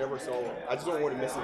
whatever. So I just don't want to miss it.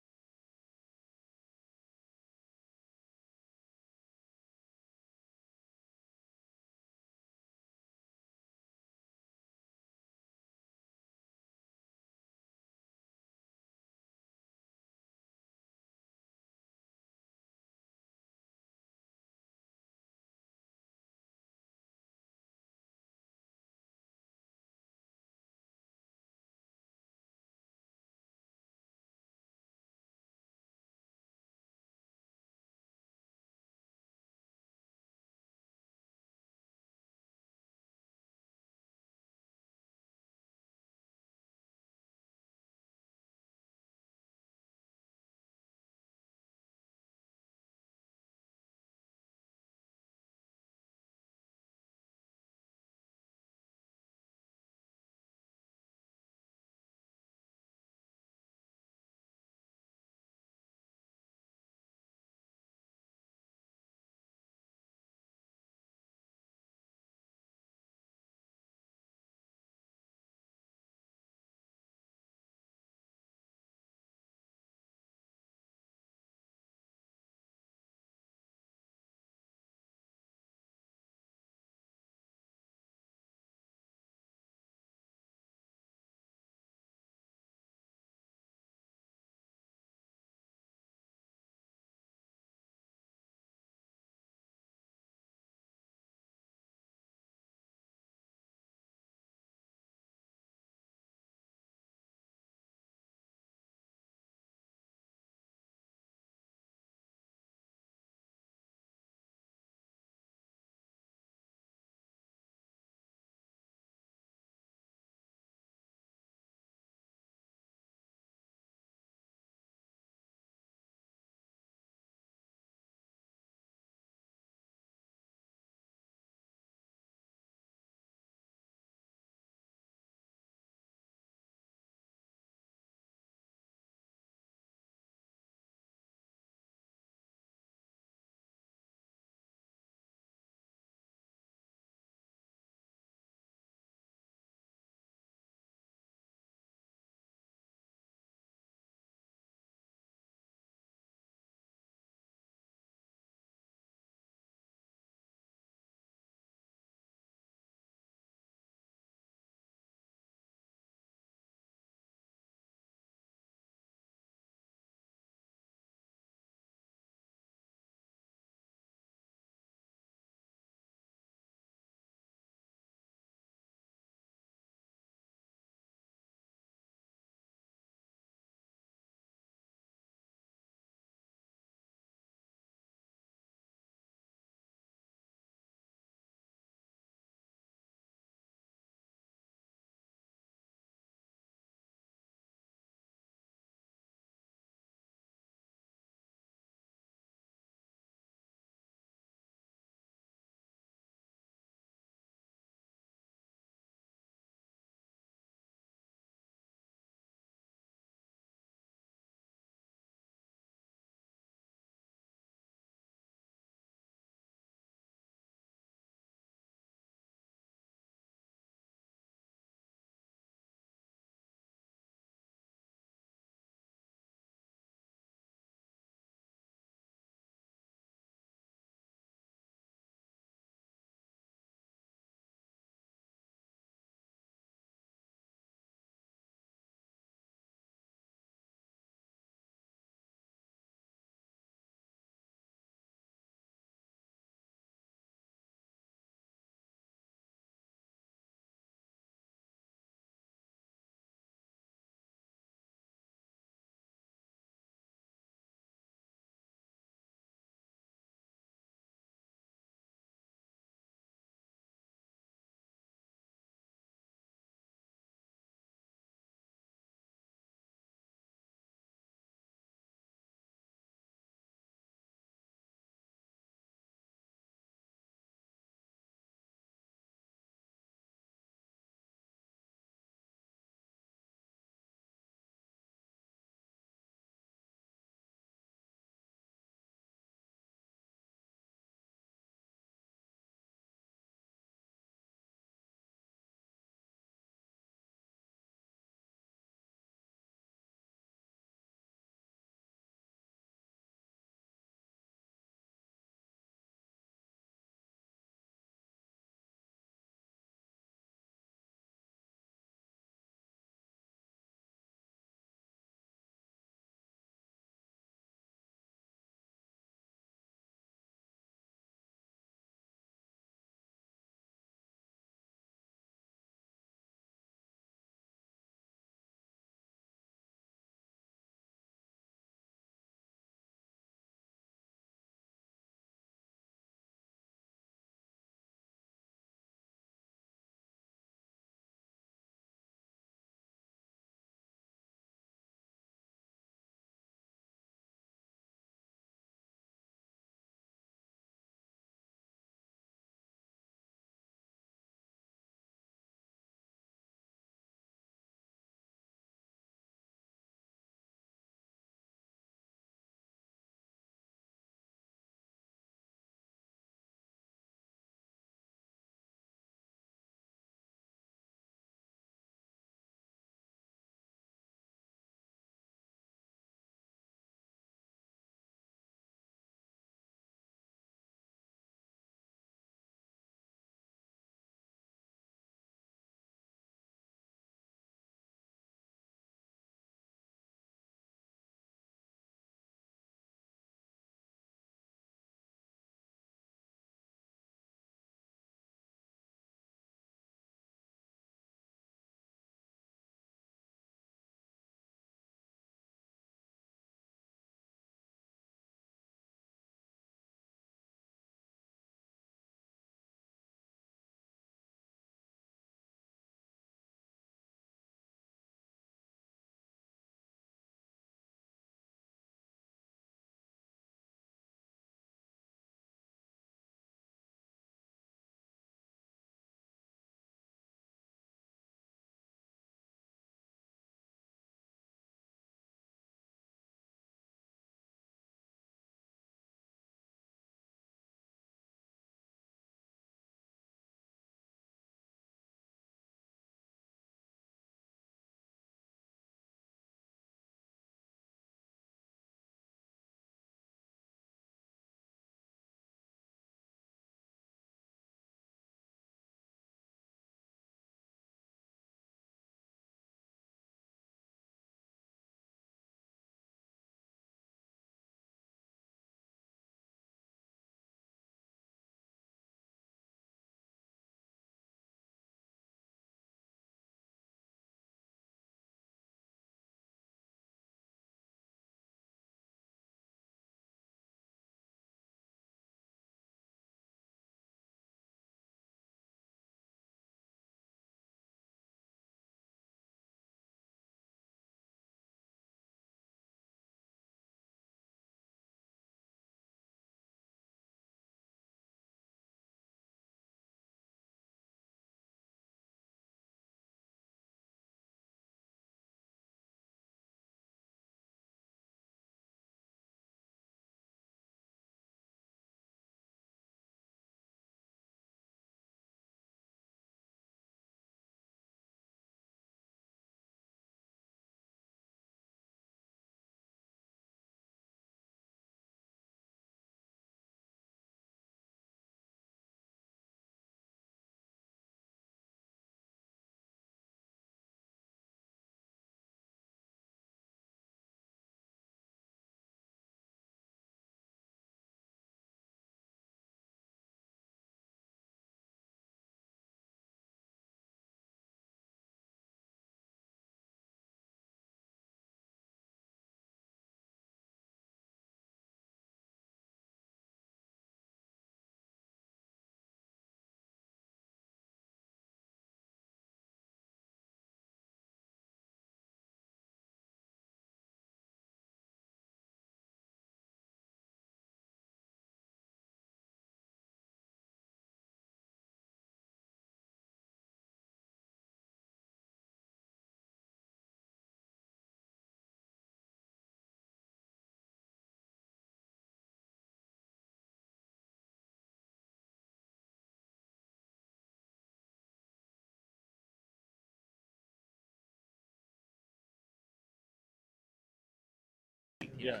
Yeah.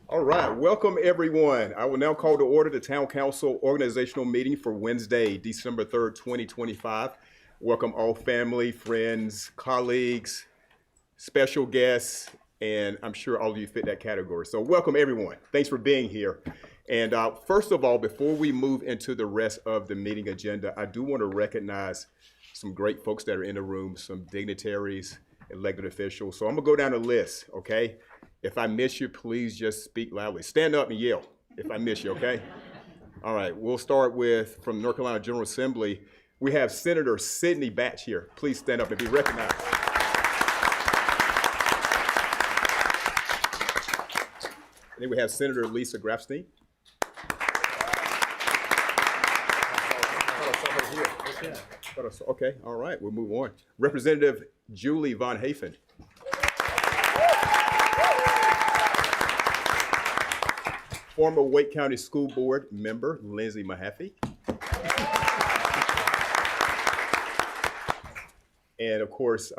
All right, welcome everyone. I will now call to order the Town Council organizational meeting for Wednesday, December 3rd, 2025. Welcome all family, friends, colleagues, special guests, and I'm sure all of you fit that category. So welcome everyone. Thanks for being here. And first of all, before we move into the rest of the meeting agenda, I do want to recognize some great folks that are in the room, some dignitaries, elected officials. So I'm gonna go down the list, okay? If I miss you, please just speak loudly. Stand up and yell if I miss you, okay? All right, we'll start with, from North Carolina General Assembly, we have Senator Sidney Batch here. Please stand up and be recognized. And then we have Senator Lisa Grafstein. Okay, all right, we'll move on. Representative Julie Von Hafen. Former Wake County School Board member Lindsay Mahaffey. And of course,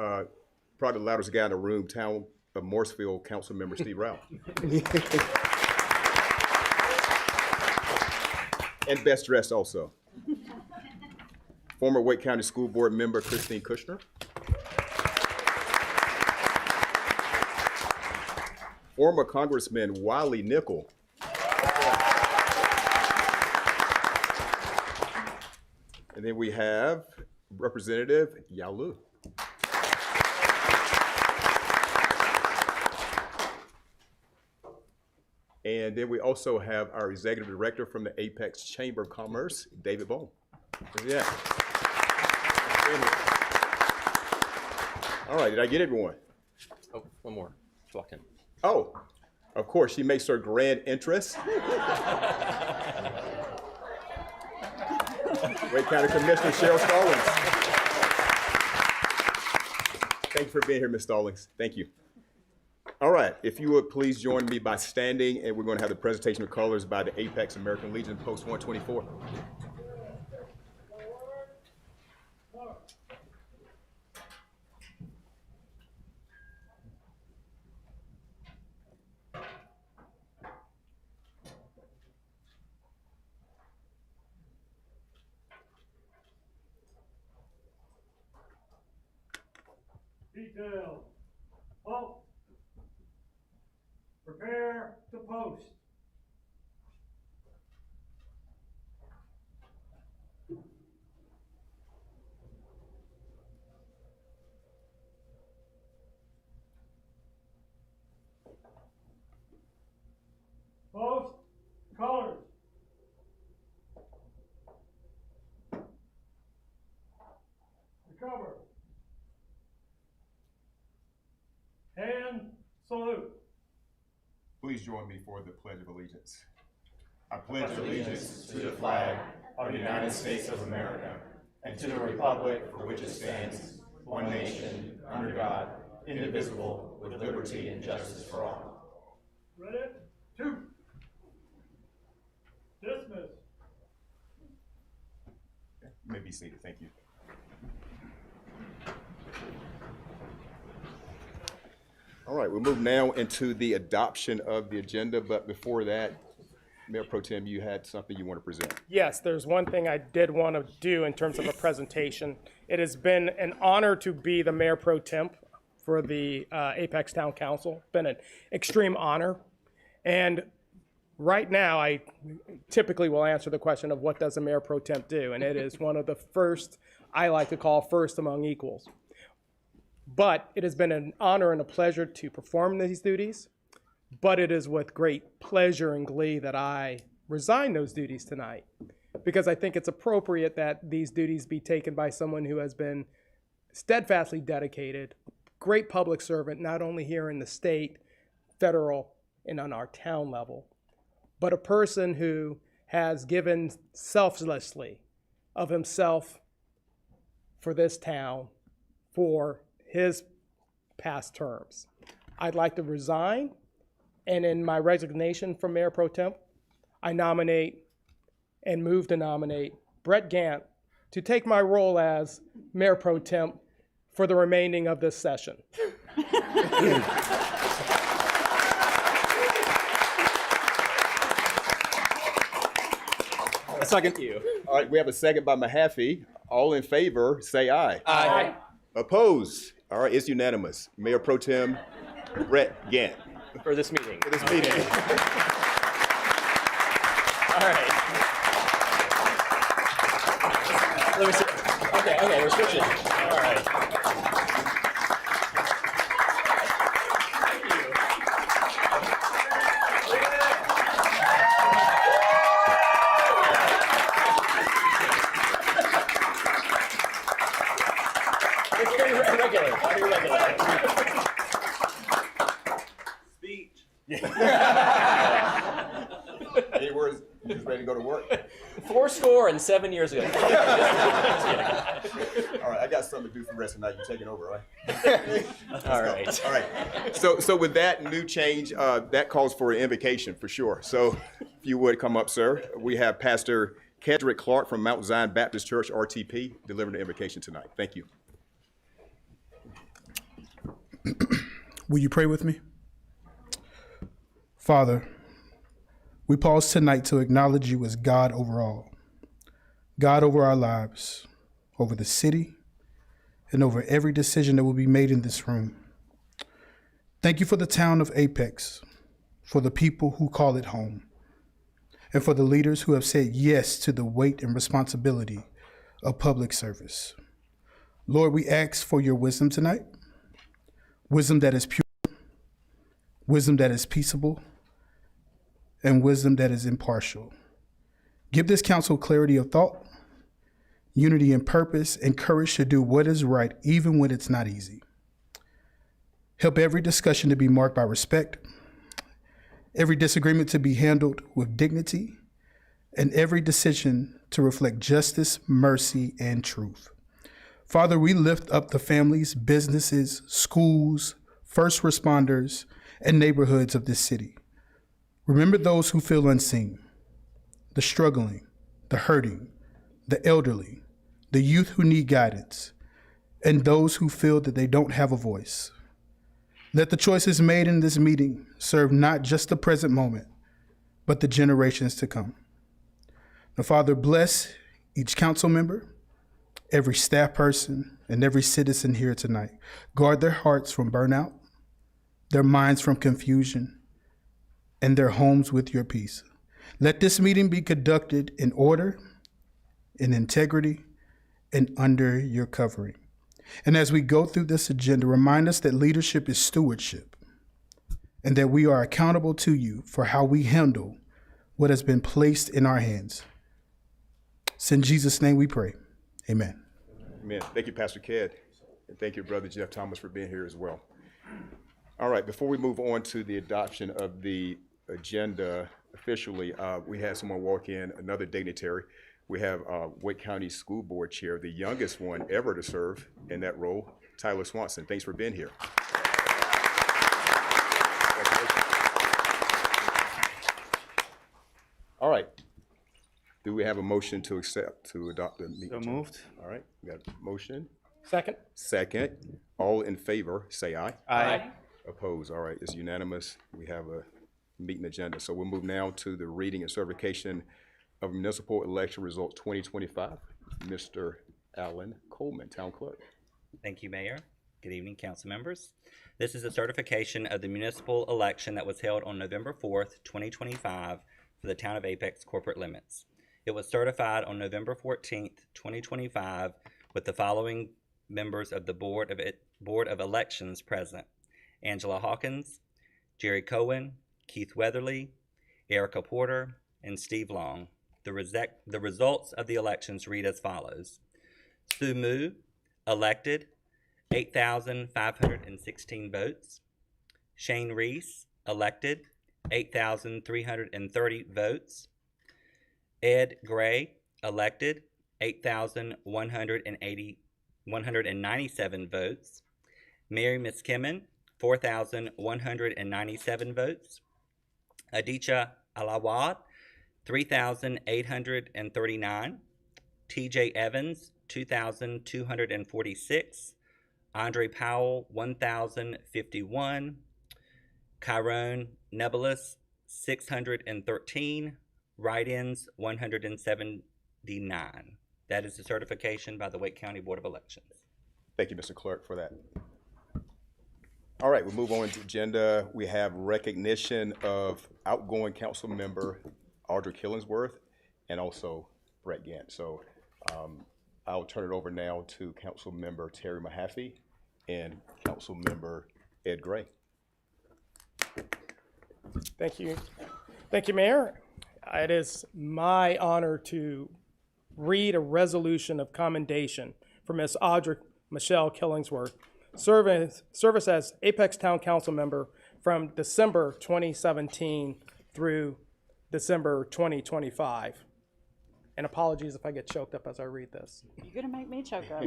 probably the loudest guy in the room, Town of Morrisville Council Member Steve Rao. And best dressed also. Former Wake County School Board member Christine Kushner. Former Congressman Wiley Nickel. And then we have Representative Yalu. And then we also have our Executive Director from the Apex Chamber of Commerce, David Bone. Yeah. All right, did I get everyone? Oh, one more. Walking. Oh, of course, she makes her grand entrance. Wake County Commissioner Cheryl Stallings. Thank you for being here, Ms. Stallings. Thank you. All right, if you would please join me by standing, and we're going to have the presentation of colors by the Apex American Legion Post 124. Detail. Halt. Prepare to post. Post colors. Recover. And salute. Please join me for the Pledge of Allegiance. I pledge allegiance to the flag of the United States of America and to the republic for which it stands, one nation, under God, indivisible, with liberty and justice for all. Ready? Two. Dismiss. You may be seated. Thank you. All right, we'll move now into the adoption of the agenda, but before that, Mayor Pro Tem, you had something you want to present. Yes, there's one thing I did want to do in terms of a presentation. It has been an honor to be the Mayor Pro Tem for the Apex Town Council. It's been an extreme honor. And right now, I typically will answer the question of what does a Mayor Pro Tem do? And it is one of the first, I like to call first among equals. But it has been an honor and a pleasure to perform these duties. But it is with great pleasure and glee that I resign those duties tonight, because I think it's appropriate that these duties be taken by someone who has been steadfastly dedicated, great public servant, not only here in the state, federal, and on our town level, but a person who has given selflessly of himself for this town for his past terms. I'd like to resign, and in my resignation from Mayor Pro Tem, I nominate and move to nominate Brett Gant to take my role as Mayor Pro Temp for the remaining of this session. A second you. All right, we have a second by Mahaffey. All in favor, say aye. Aye. Opposed? All right, it's unanimous. Mayor Pro Tem Brett Gant. For this meeting. For this meeting. All right. Let me see. Okay, we're switching. All right. Thank you. It's very regular. Very regular. Any words? Just ready to go to work? 407 years ago. Just kidding. All right, I got something to do for the rest of the night. You're taking over, right? All right. All right. So with that new change, that calls for an invocation for sure. So if you would come up, sir. We have Pastor Kedrick Clark from Mount Zion Baptist Church, RTP, delivering the invocation tonight. Thank you. Will you pray with me? Father, we pause tonight to acknowledge you as God over all, God over our lives, over the city, and over every decision that will be made in this room. Thank you for the town of Apex, for the people who call it home, and for the leaders who have said yes to the weight and responsibility of public service. Lord, we ask for your wisdom tonight, wisdom that is pure, wisdom that is peaceable, and wisdom that is impartial. Give this council clarity of thought, unity in purpose, and courage to do what is right, even when it's not easy. Help every discussion to be marked by respect, every disagreement to be handled with dignity, and every decision to reflect justice, mercy, and truth. Father, we lift up the families, businesses, schools, first responders, and neighborhoods of this city. Remember those who feel unseen, the struggling, the hurting, the elderly, the youth who need guidance, and those who feel that they don't have a voice. Let the choices made in this meeting serve not just the present moment, but the generations to come. Now, Father, bless each council member, every staff person, and every citizen here tonight. Guard their hearts from burnout, their minds from confusion, and their homes with your peace. Let this meeting be conducted in order, in integrity, and under your covering. And as we go through this agenda, remind us that leadership is stewardship, and that we are accountable to you for how we handle what has been placed in our hands. It's in Jesus' name we pray. Amen. Amen. Thank you, Pastor Ked. And thank you, Brother Jeff Thomas, for being here as well. All right, before we move on to the adoption of the agenda officially, we had someone walk in, another dignitary. We have Wake County School Board Chair, the youngest one ever to serve in that role, Tyler Swanson. Thanks for being here. All right. Do we have a motion to adopt the meeting? So moved. All right, we got a motion. Second? Second. All in favor, say aye. Aye. Opposed? All right, it's unanimous. We have a meeting agenda. So we'll move now to the reading and certification of municipal election results 2025. Mr. Alan Coleman, Town Clerk. Thank you, Mayor. Good evening, council members. This is a certification of the municipal election that was held on November 4th, 2025 for the town of Apex corporate limits. It was certified on November 14th, 2025 with the following members of the Board of Elections present: Angela Hawkins, Jerry Cohen, Keith Weatherly, Erica Porter, and Steve Long. The results of the elections read as follows. Sue Mu, elected, 8,516 votes. Shane Reese, elected, 8,330 votes. Ed Gray, elected, 8,197 votes. Mary Miskimmin, 4,197 votes. Aditya Alawad, 3,839. TJ Evans, 2,246. Andre Powell, 1,051. Chiron Nebulis, 613. Write-ins, 179. That is the certification by the Wake County Board of Elections. Thank you, Mr. Clerk, for that. All right, we'll move on to agenda. We have recognition of outgoing council member Audra Killingsworth and also Brett Gant. So I'll turn it over now to Council Member Terry Mahaffey and Council Member Ed Gray. Thank you. Thank you, Mayor. It is my honor to read a resolution of commendation for Ms. Audra Michelle Killingsworth, service as Apex Town Council member from December 2017 through December 2025. And apologies if I get choked up as I read this. You're gonna make me choke up.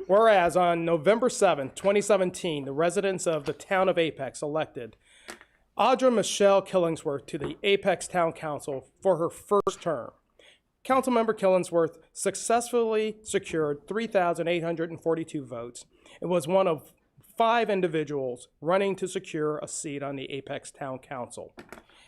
Whereas on November 7, 2017, the residents of the town of Apex elected Audra Michelle Killingsworth to the Apex Town Council for her first term. Councilmember Killingsworth successfully secured 3,842 votes and was one of 5 individuals running to secure a seat on the Apex Town Council.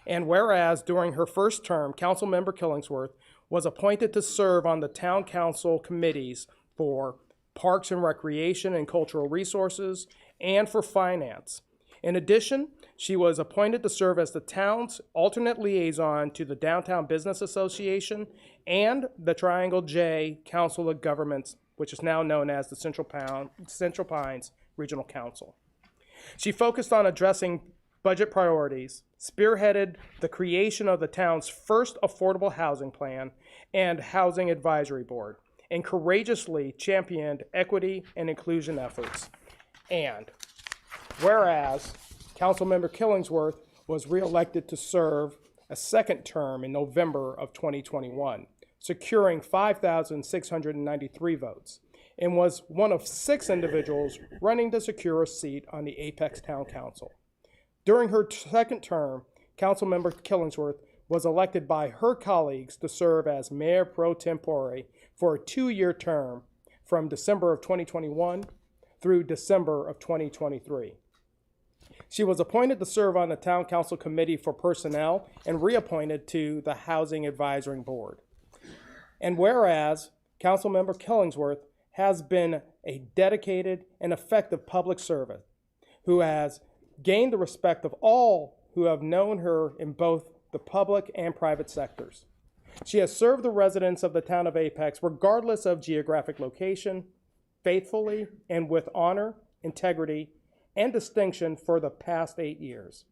And whereas during her first term, Councilmember Killingsworth was appointed to serve on the Town Council committees for Parks and Recreation and Cultural Resources and for Finance. In addition, she was appointed to serve as the town's alternate liaison to the Downtown Business Association and the Triangle J Council of Governments, which is now known as the Central Pines Regional Council. She focused on addressing budget priorities, spearheaded the creation of the town's first affordable housing plan and housing advisory board, and courageously championed equity and inclusion efforts. And whereas Councilmember Killingsworth was reelected to serve a second term in November of 2021, securing 5,693 votes, and was one of 6 individuals running to secure a seat on the Apex Town Council. During her second term, Councilmember Killingsworth was elected by her colleagues to serve as Mayor Pro Tempore for a 2-year term from December of 2021 through December of 2023. She was appointed to serve on the Town Council Committee for Personnel and reappointed to the Housing Advisory Board. And whereas Councilmember Killingsworth has been a dedicated and effective public servant who has gained the respect of all who have known her in both the public and private sectors. She has served the residents of the town of Apex, regardless of geographic location, faithfully and with honor, integrity, and distinction for the past 8 years.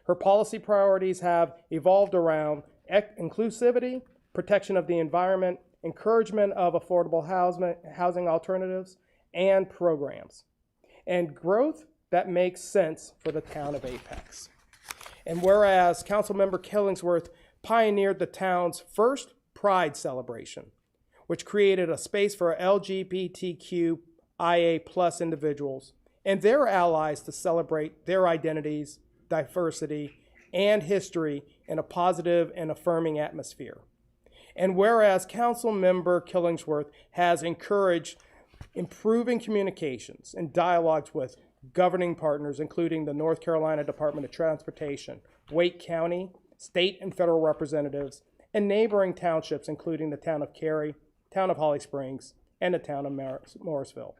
Her policy priorities have evolved around inclusivity, protection of the environment, encouragement of affordable housing alternatives and programs, and growth that makes sense for the town of Apex. And whereas Councilmember Killingsworth pioneered the town's first Pride celebration, which created a space for LGBTQIA+ individuals and their allies to celebrate their identities, diversity, and history in a positive and affirming atmosphere. And whereas Councilmember Killingsworth has encouraged improving communications and dialogues with governing partners, including the North Carolina Department of Transportation, Wake County, state and federal representatives, and neighboring townships, including the town of Cary, town of Holly Springs, and the town of Morrisville.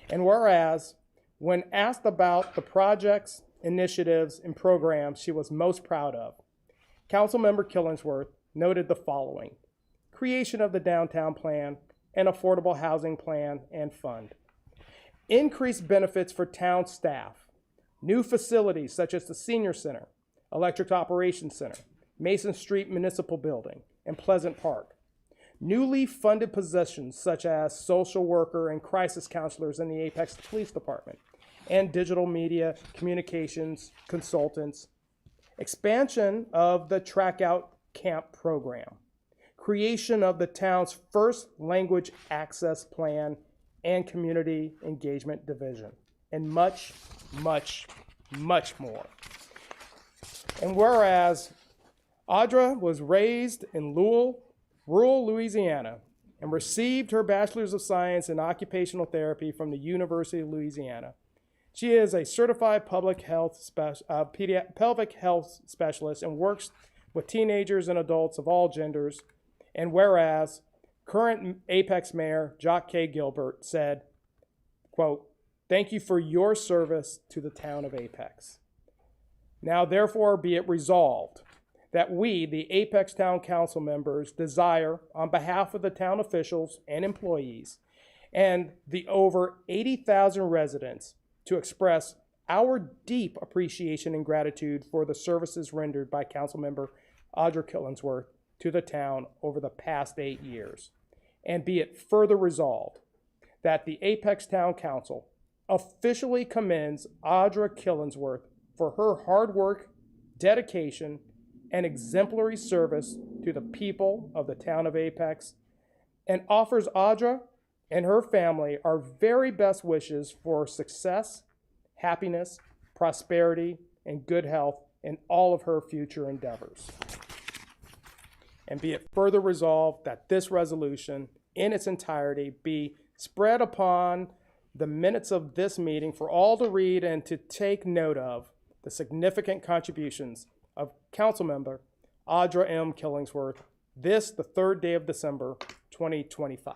And whereas, when asked about the projects, initiatives, and programs she was most proud of, Councilmember Killingsworth noted the following: creation of the downtown plan and affordable housing plan and fund, increased benefits for town staff, new facilities such as the Senior Center, Electric Operations Center, Mason Street Municipal Building, and Pleasant Park, newly funded positions such as social worker and crisis counselors in the Apex Police Department, and digital media communications consultants, expansion of the Track Out Camp program, creation of the town's first language access plan and community engagement division, and much, much, much more. And whereas Audra was raised in Louisville, rural Louisiana, and received her Bachelor's of Science in Occupational Therapy from the University of Louisiana. She is a certified pelvic health specialist and works with teenagers and adults of all genders. And whereas current Apex Mayor Jock K. Gilbert said, quote, "Thank you for your service to the town of Apex. Now therefore be it resolved that we, the Apex Town Council members, desire, on behalf of the town officials and employees and the over 80,000 residents, to express our deep appreciation and gratitude for the services rendered by Councilmember Audra Killingsworth to the town over the past 8 years. And be it further resolved that the Apex Town Council officially commends Audra Killingsworth for her hard work, dedication, and exemplary service to the people of the town of Apex, and offers Audra and her family our very best wishes for success, happiness, prosperity, and good health in all of her future endeavors. And be it further resolved that this resolution in its entirety be spread upon the minutes of this meeting for all to read and to take note of the significant contributions of Councilmember Audra M. Killingsworth, this, the 3rd day of December, 2025.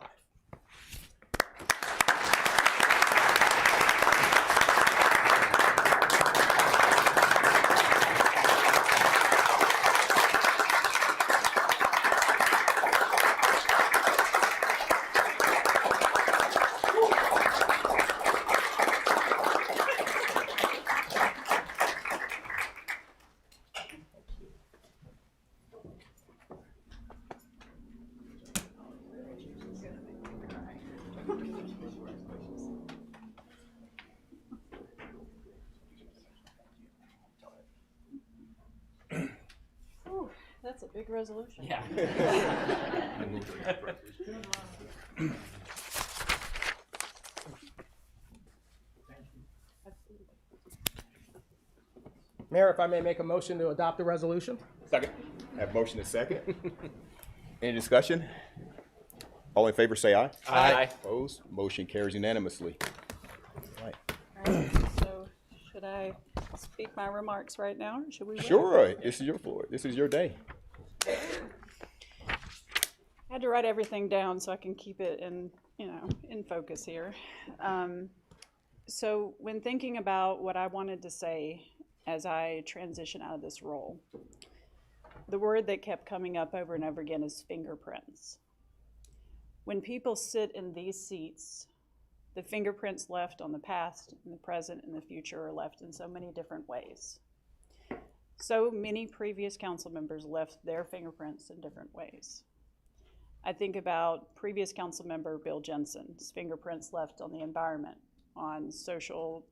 That's a big resolution. Yeah. Mayor, if I may make a motion to adopt the resolution? Second. Have motion and second. Any discussion? All in favor say aye. Aye. Opposed? Motion carries unanimously. All right. All right, so should I speak my remarks right now, or should we wait? Sure, this is your floor. This is your day. I had to write everything down so I can keep it in focus here. So when thinking about what I wanted to say as I transition out of this role, the word that kept coming up over and over again is fingerprints. When people sit in these seats, the fingerprints left on the past and the present and the future are left in so many different ways. So many previous council members left their fingerprints in different ways. I think about previous council member Bill Jensen's fingerprints left on the environment, on social,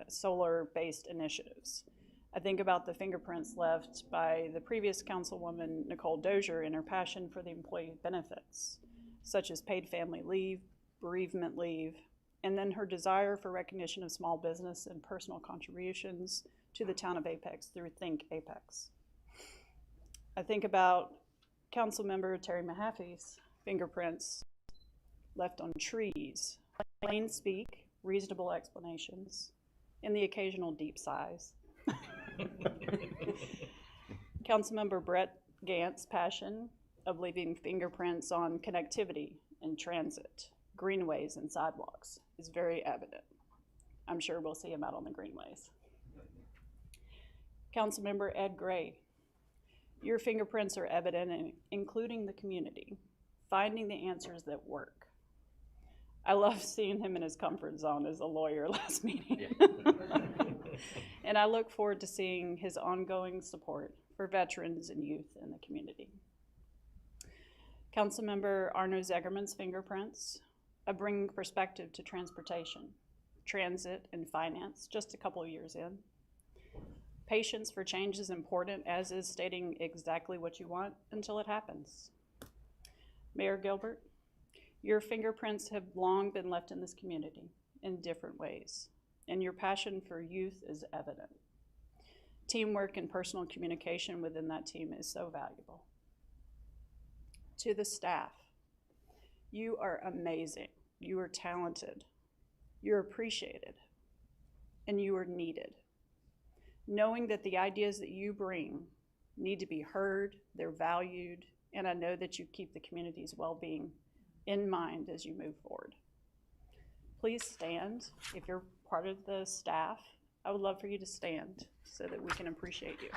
solar-based initiatives. I think about the fingerprints left by the previous councilwoman Nicole Dozier in her passion for the employee benefits, such as paid family leave, bereavement leave, and then her desire for recognition of small business and personal contributions to the town of Apex through Think Apex. I think about Councilmember Terry Mahaffey's fingerprints left on trees, plain speak, reasonable explanations, and the occasional deep sighs. Councilmember Brett Gantz's passion of leaving fingerprints on connectivity and transit, greenways and sidewalks is very evident. I'm sure we'll see him out on the greenways. Councilmember Ed Gray, your fingerprints are evident in including the community, finding the answers that work. I love seeing him in his comfort zone as a lawyer last meeting. Yeah. And I look forward to seeing his ongoing support for veterans and youth in the community. Councilmember Arno Zegerman's fingerprints bring perspective to transportation, transit, and finance just a couple of years in. Patience for change is important, as is stating exactly what you want until it happens. Mayor Gilbert, your fingerprints have long been left in this community in different ways, and your passion for youth is evident. Teamwork and personal communication within that team is so valuable. To the staff, you are amazing. You are talented. You're appreciated. And you are needed. Knowing that the ideas that you bring need to be heard, they're valued, and I know that you keep the community's well-being in mind as you move forward. Please stand. If you're part of the staff, I would love for you to stand so that we can appreciate you.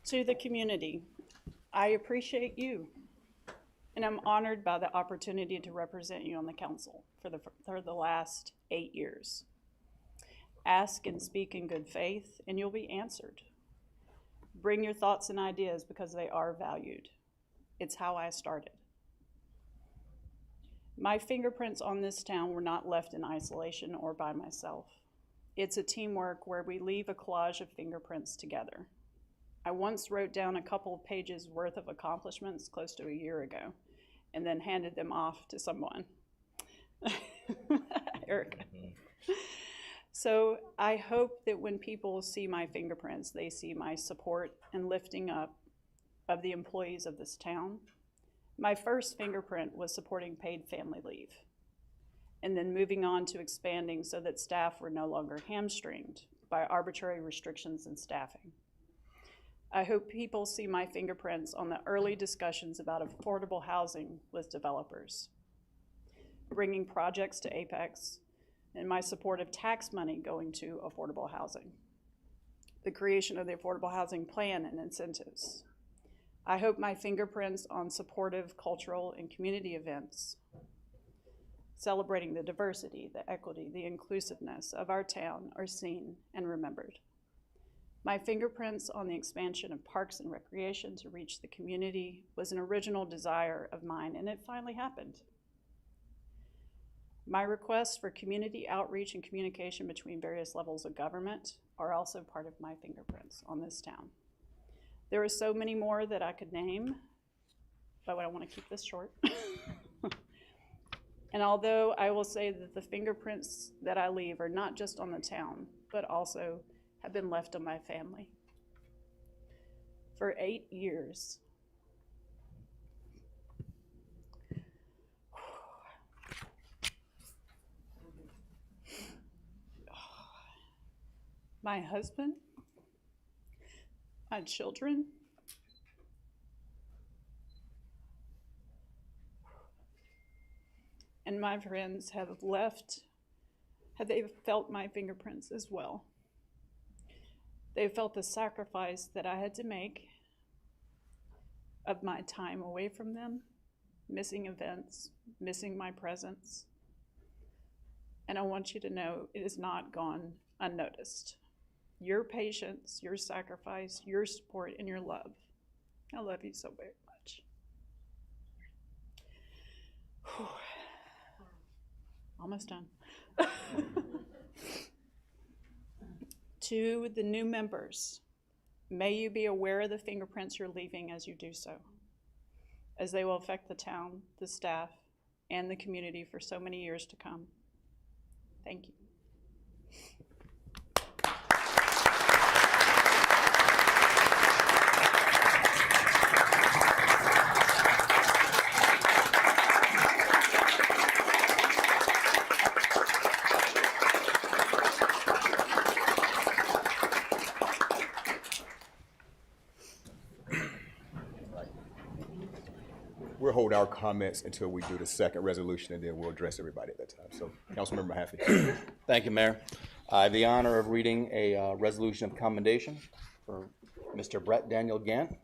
To the community, I appreciate you, and I'm honored by the opportunity to represent you on the council for the last 8 years. Ask and speak in good faith, and you'll be answered. Bring your thoughts and ideas because they are valued. It's how I started. My fingerprints on this town were not left in isolation or by myself. It's a teamwork where we leave a collage of fingerprints together. I once wrote down a couple of pages worth of accomplishments close to a year ago and then handed them off to someone. Erica. So I hope that when people see my fingerprints, they see my support and lifting up of the employees of this town. My first fingerprint was supporting paid family leave, and then moving on to expanding so that staff were no longer hamstringed by arbitrary restrictions in staffing. I hope people see my fingerprints on the early discussions about affordable housing with developers, bringing projects to Apex, and my support of tax money going to affordable housing, the creation of the affordable housing plan and incentives. I hope my fingerprints on supportive cultural and community events, celebrating the diversity, the equity, the inclusiveness of our town are seen and remembered. My fingerprints on the expansion of parks and recreation to reach the community was an original desire of mine, and it finally happened. My requests for community outreach and communication between various levels of government are also part of my fingerprints on this town. There are so many more that I could name, but I want to keep this short. And although I will say that the fingerprints that I leave are not just on the town, but also have been left on my family. For 8 years, my husband, my children, and my friends have they felt my fingerprints as well. They felt the sacrifice that I had to make of my time away from them, missing events, missing my presence. And I want you to know it has not gone unnoticed. Your patience, your sacrifice, your support, and your love. I love you so very much. Whew. Almost done. To the new members, may you be aware of the fingerprints you're leaving as you do so, as they will affect the town, the staff, and the community for so many years to come. Thank you. We'll hold our comments until we do the second resolution, and then we'll address everybody at that time. So, Councilmember Mahaffey. Thank you, Mayor. I have the honor of reading a resolution of commendation for Mr. Brett Daniel Gant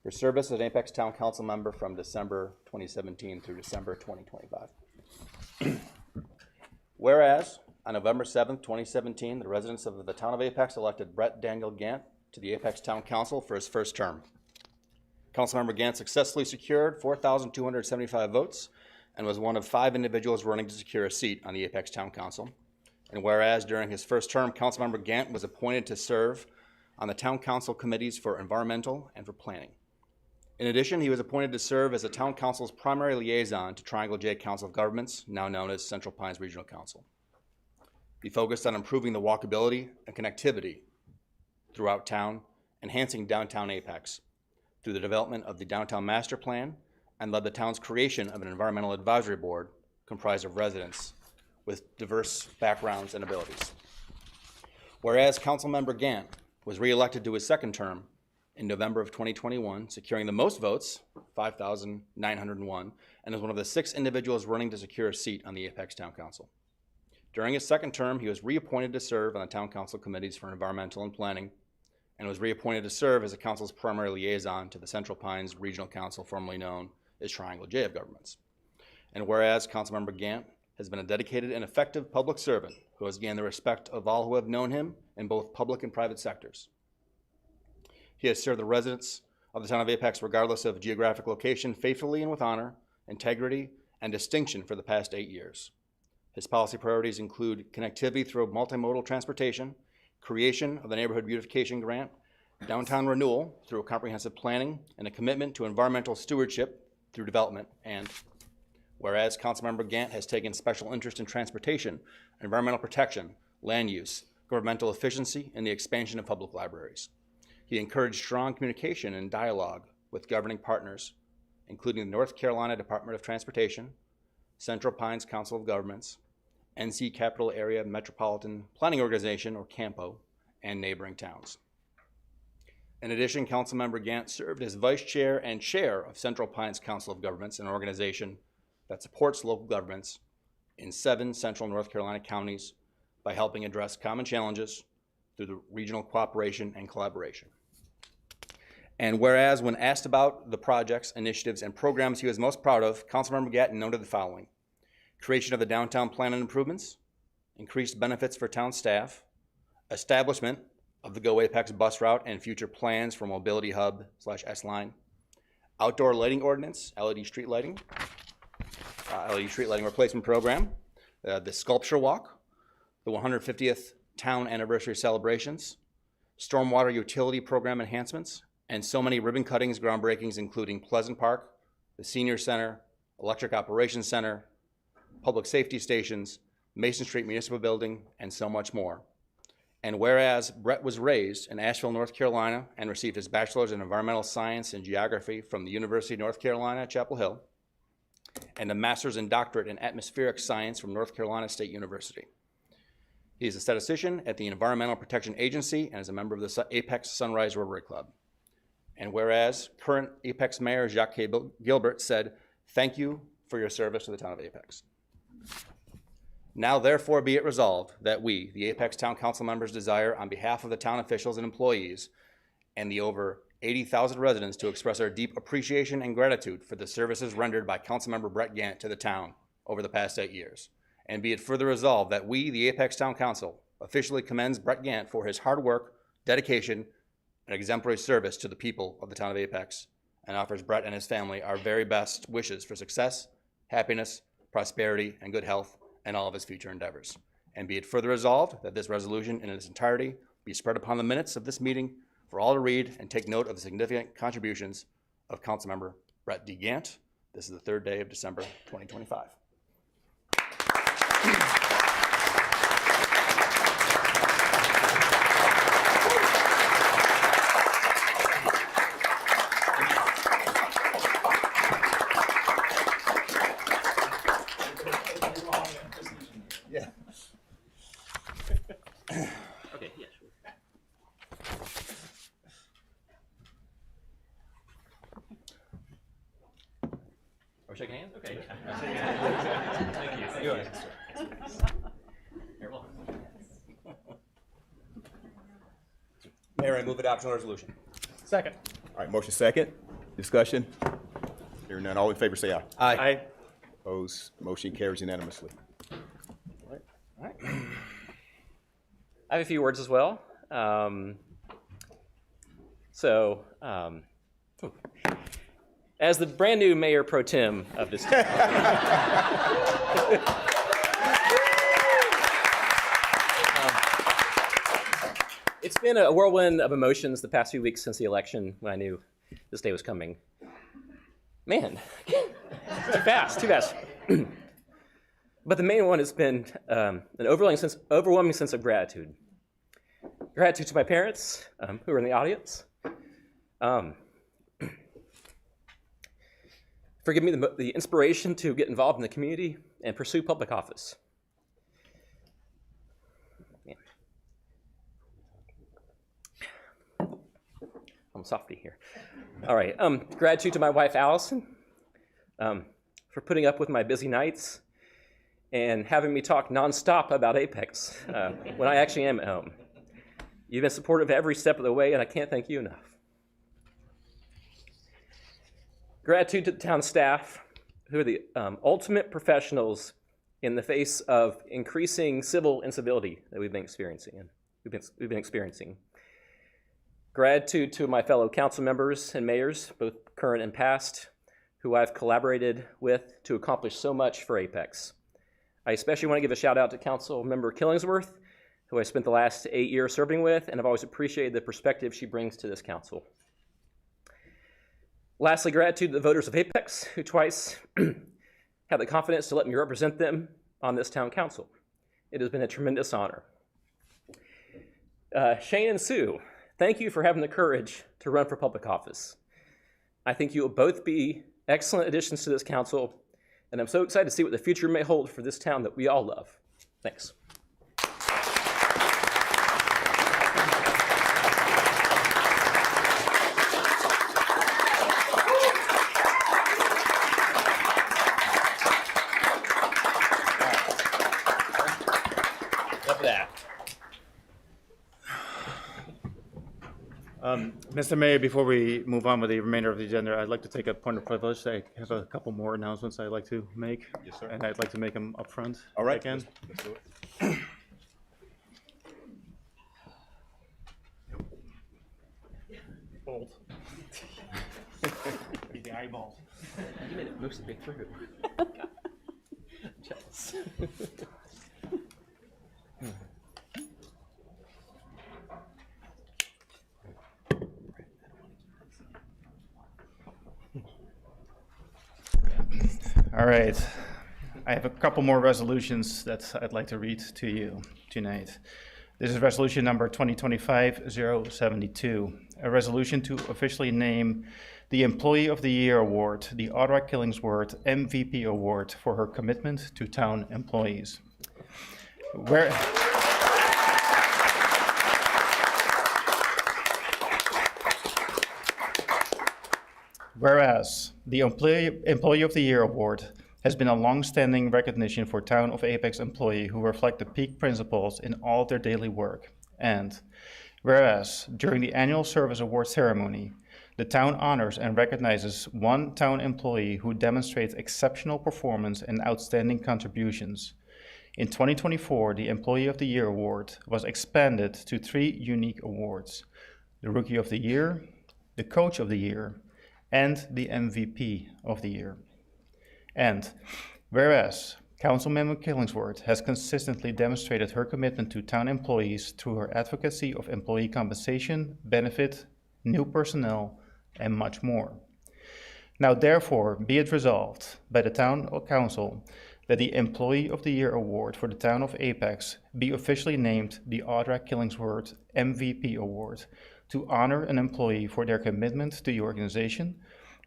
for service as an Apex Town Council member from December 2017 through December 2025. Whereas, on November 7th, 2017, the residents of the town of Apex elected Brett Daniel Gant to the Apex Town Council for his first term. Councilmember Gant successfully secured 4,275 votes and was one of 5 individuals running to secure a seat on the Apex Town Council. And whereas during his first term, Councilmember Gant was appointed to serve on the Town Council committees for environmental and for planning. In addition, he was appointed to serve as the town council's primary liaison to Triangle J Council of Governments, now known as Central Pines Regional Council. He focused on improving the walkability and connectivity throughout town, enhancing downtown Apex through the development of the Downtown Master Plan, and led the town's creation of an environmental advisory board comprised of residents with diverse backgrounds and abilities. Whereas Councilmember Gant was reelected to his second term in November of 2021, securing the most votes, 5,901, and is one of the 6 individuals running to secure a seat on the Apex Town Council. During his second term, he was reappointed to serve on the Town Council committees for environmental and planning, and was reappointed to serve as the council's primary liaison to the Central Pines Regional Council, formerly known as Triangle J of Governments. And whereas Councilmember Gant has been a dedicated and effective public servant who has gained the respect of all who have known him in both public and private sectors. He has served the residents of the town of Apex, regardless of geographic location, faithfully and with honor, integrity, and distinction for the past 8 years. His policy priorities include connectivity through multimodal transportation, creation of the Neighborhood Beautification Grant, downtown renewal through comprehensive planning, and a commitment to environmental stewardship through development. And whereas Councilmember Gant has taken special interest in transportation, environmental protection, land use, governmental efficiency, and the expansion of public libraries. He encouraged strong communication and dialogue with governing partners, including the North Carolina Department of Transportation, Central Pines Council of Governments, NC Capital Area Metropolitan Planning Organization, or CAMPO, and neighboring towns. In addition, Councilmember Gant served as vice chair and chair of Central Pines Council of Governments, an organization that supports local governments in 7 central North Carolina counties by helping address common challenges through the regional cooperation and collaboration. And whereas when asked about the projects, initiatives, and programs he was most proud of, Councilmember Gant noted the following: creation of the downtown plan and improvements, increased benefits for town staff, establishment of the Go Apex bus route and future plans for Mobility Hub / S-Line, outdoor lighting ordinance, LED street lighting replacement program, the sculpture walk, the 150th town anniversary celebrations, stormwater utility program enhancements, and so many ribbon cuttings, groundbreakings, including Pleasant Park, the Senior Center, Electric Operations Center, public safety stations, Mason Street Municipal Building, and so much more. And whereas Brett was raised in Asheville, North Carolina, and received his bachelor's in environmental science and geography from the University of North Carolina at Chapel Hill, and a master's and doctorate in atmospheric science from North Carolina State University. He is a statistician at the Environmental Protection Agency and is a member of the Apex Sunrise Rotary Club. And whereas current Apex Mayor Jacques K. Gilbert said, "Thank you for your service to the town of Apex." Now therefore be it resolved that we, the Apex Town Council members, desire on behalf of the town officials and employees and the over 80,000 residents to express our deep appreciation and gratitude for the services rendered by Councilmember Brett Gant to the town over the past 8 years. And be it further resolved that we, the Apex Town Council, officially commends Brett Gant for his hard work, dedication, and exemplary service to the people of the town of Apex, and offers Brett and his family our very best wishes for success, happiness, prosperity, and good health in all of his future endeavors. And be it further resolved that this resolution in its entirety be spread upon the minutes of this meeting for all to read and take note of the significant contributions of Councilmember Brett D. Gant. This is the 3rd day of December 2025. Okay, yeah, sure. Are we shaking hands? Okay. Thank you. You're welcome. Mayor, I move adoption of the resolution. Second. All right, motion second. Discussion. Hearing none, all in favor say aye. Aye. Opposed, motion carries unanimously. I have a few words as well. As the brand new mayor pro tem of this town, it's been a whirlwind of emotions the past few weeks since the election when I knew this day was coming. Man, too fast. But the main one has been an overwhelming sense of gratitude. Gratitude to my parents, who are in the audience. For giving me the inspiration to get involved in the community and pursue public office. Man. I'm softy here. All right. Gratitude to my wife, Allison, for putting up with my busy nights and having me talk nonstop about Apex when I actually am at home. You've been supportive every step of the way, and I can't thank you enough. Gratitude to the town staff, who are the ultimate professionals in the face of increasing civil incivility that we've been experiencing. Gratitude to my fellow council members and mayors, both current and past, who I've collaborated with to accomplish so much for Apex. I especially want to give a shout out to Council Member Killingsworth, who I spent the last 8 years serving with, and I've always appreciated the perspective she brings to this council. Lastly, gratitude to the voters of Apex, who twice had the confidence to let me represent them on this town council. It has been a tremendous honor. Shane and Sue, thank you for having the courage to run for public office. I think you will both be excellent additions to this council, and I'm so excited to see what the future may hold for this town that we all love. Thanks. Mr. Mayor, before we move on with the remainder of the agenda, I'd like to take a point of privilege. I have a couple more announcements I'd like to make. Yes, sir. And I'd like to make them up front. All right, Again. let's do it. Bold. The eyeballs. You made it mostly through. Jealous. All right. I have a couple more resolutions that I'd like to read to you tonight. This is resolution number 2025-072, a resolution to officially name the Employee of the Year Award, the Audra Killingsworth MVP Award for her commitment to town employees. Whereas the Employee of the Year Award has been a long-standing recognition for Town of Apex employees who reflect the peak principles in all of their daily work. And whereas during the annual service award ceremony, the town honors and recognizes one town employee who demonstrates exceptional performance and outstanding contributions. In 2024, the Employee of the Year Award was expanded to 3 unique awards: the Rookie of the Year, the Coach of the Year, and the MVP of the Year. And whereas Councilmember Killingsworth has consistently demonstrated her commitment to town employees through her advocacy of employee compensation, benefit, new personnel, and much more. Now therefore be it resolved by the Town Council that the Employee of the Year Award for the Town of Apex be officially named the Audra Killingsworth MVP Award to honor an employee for their commitment to the organization,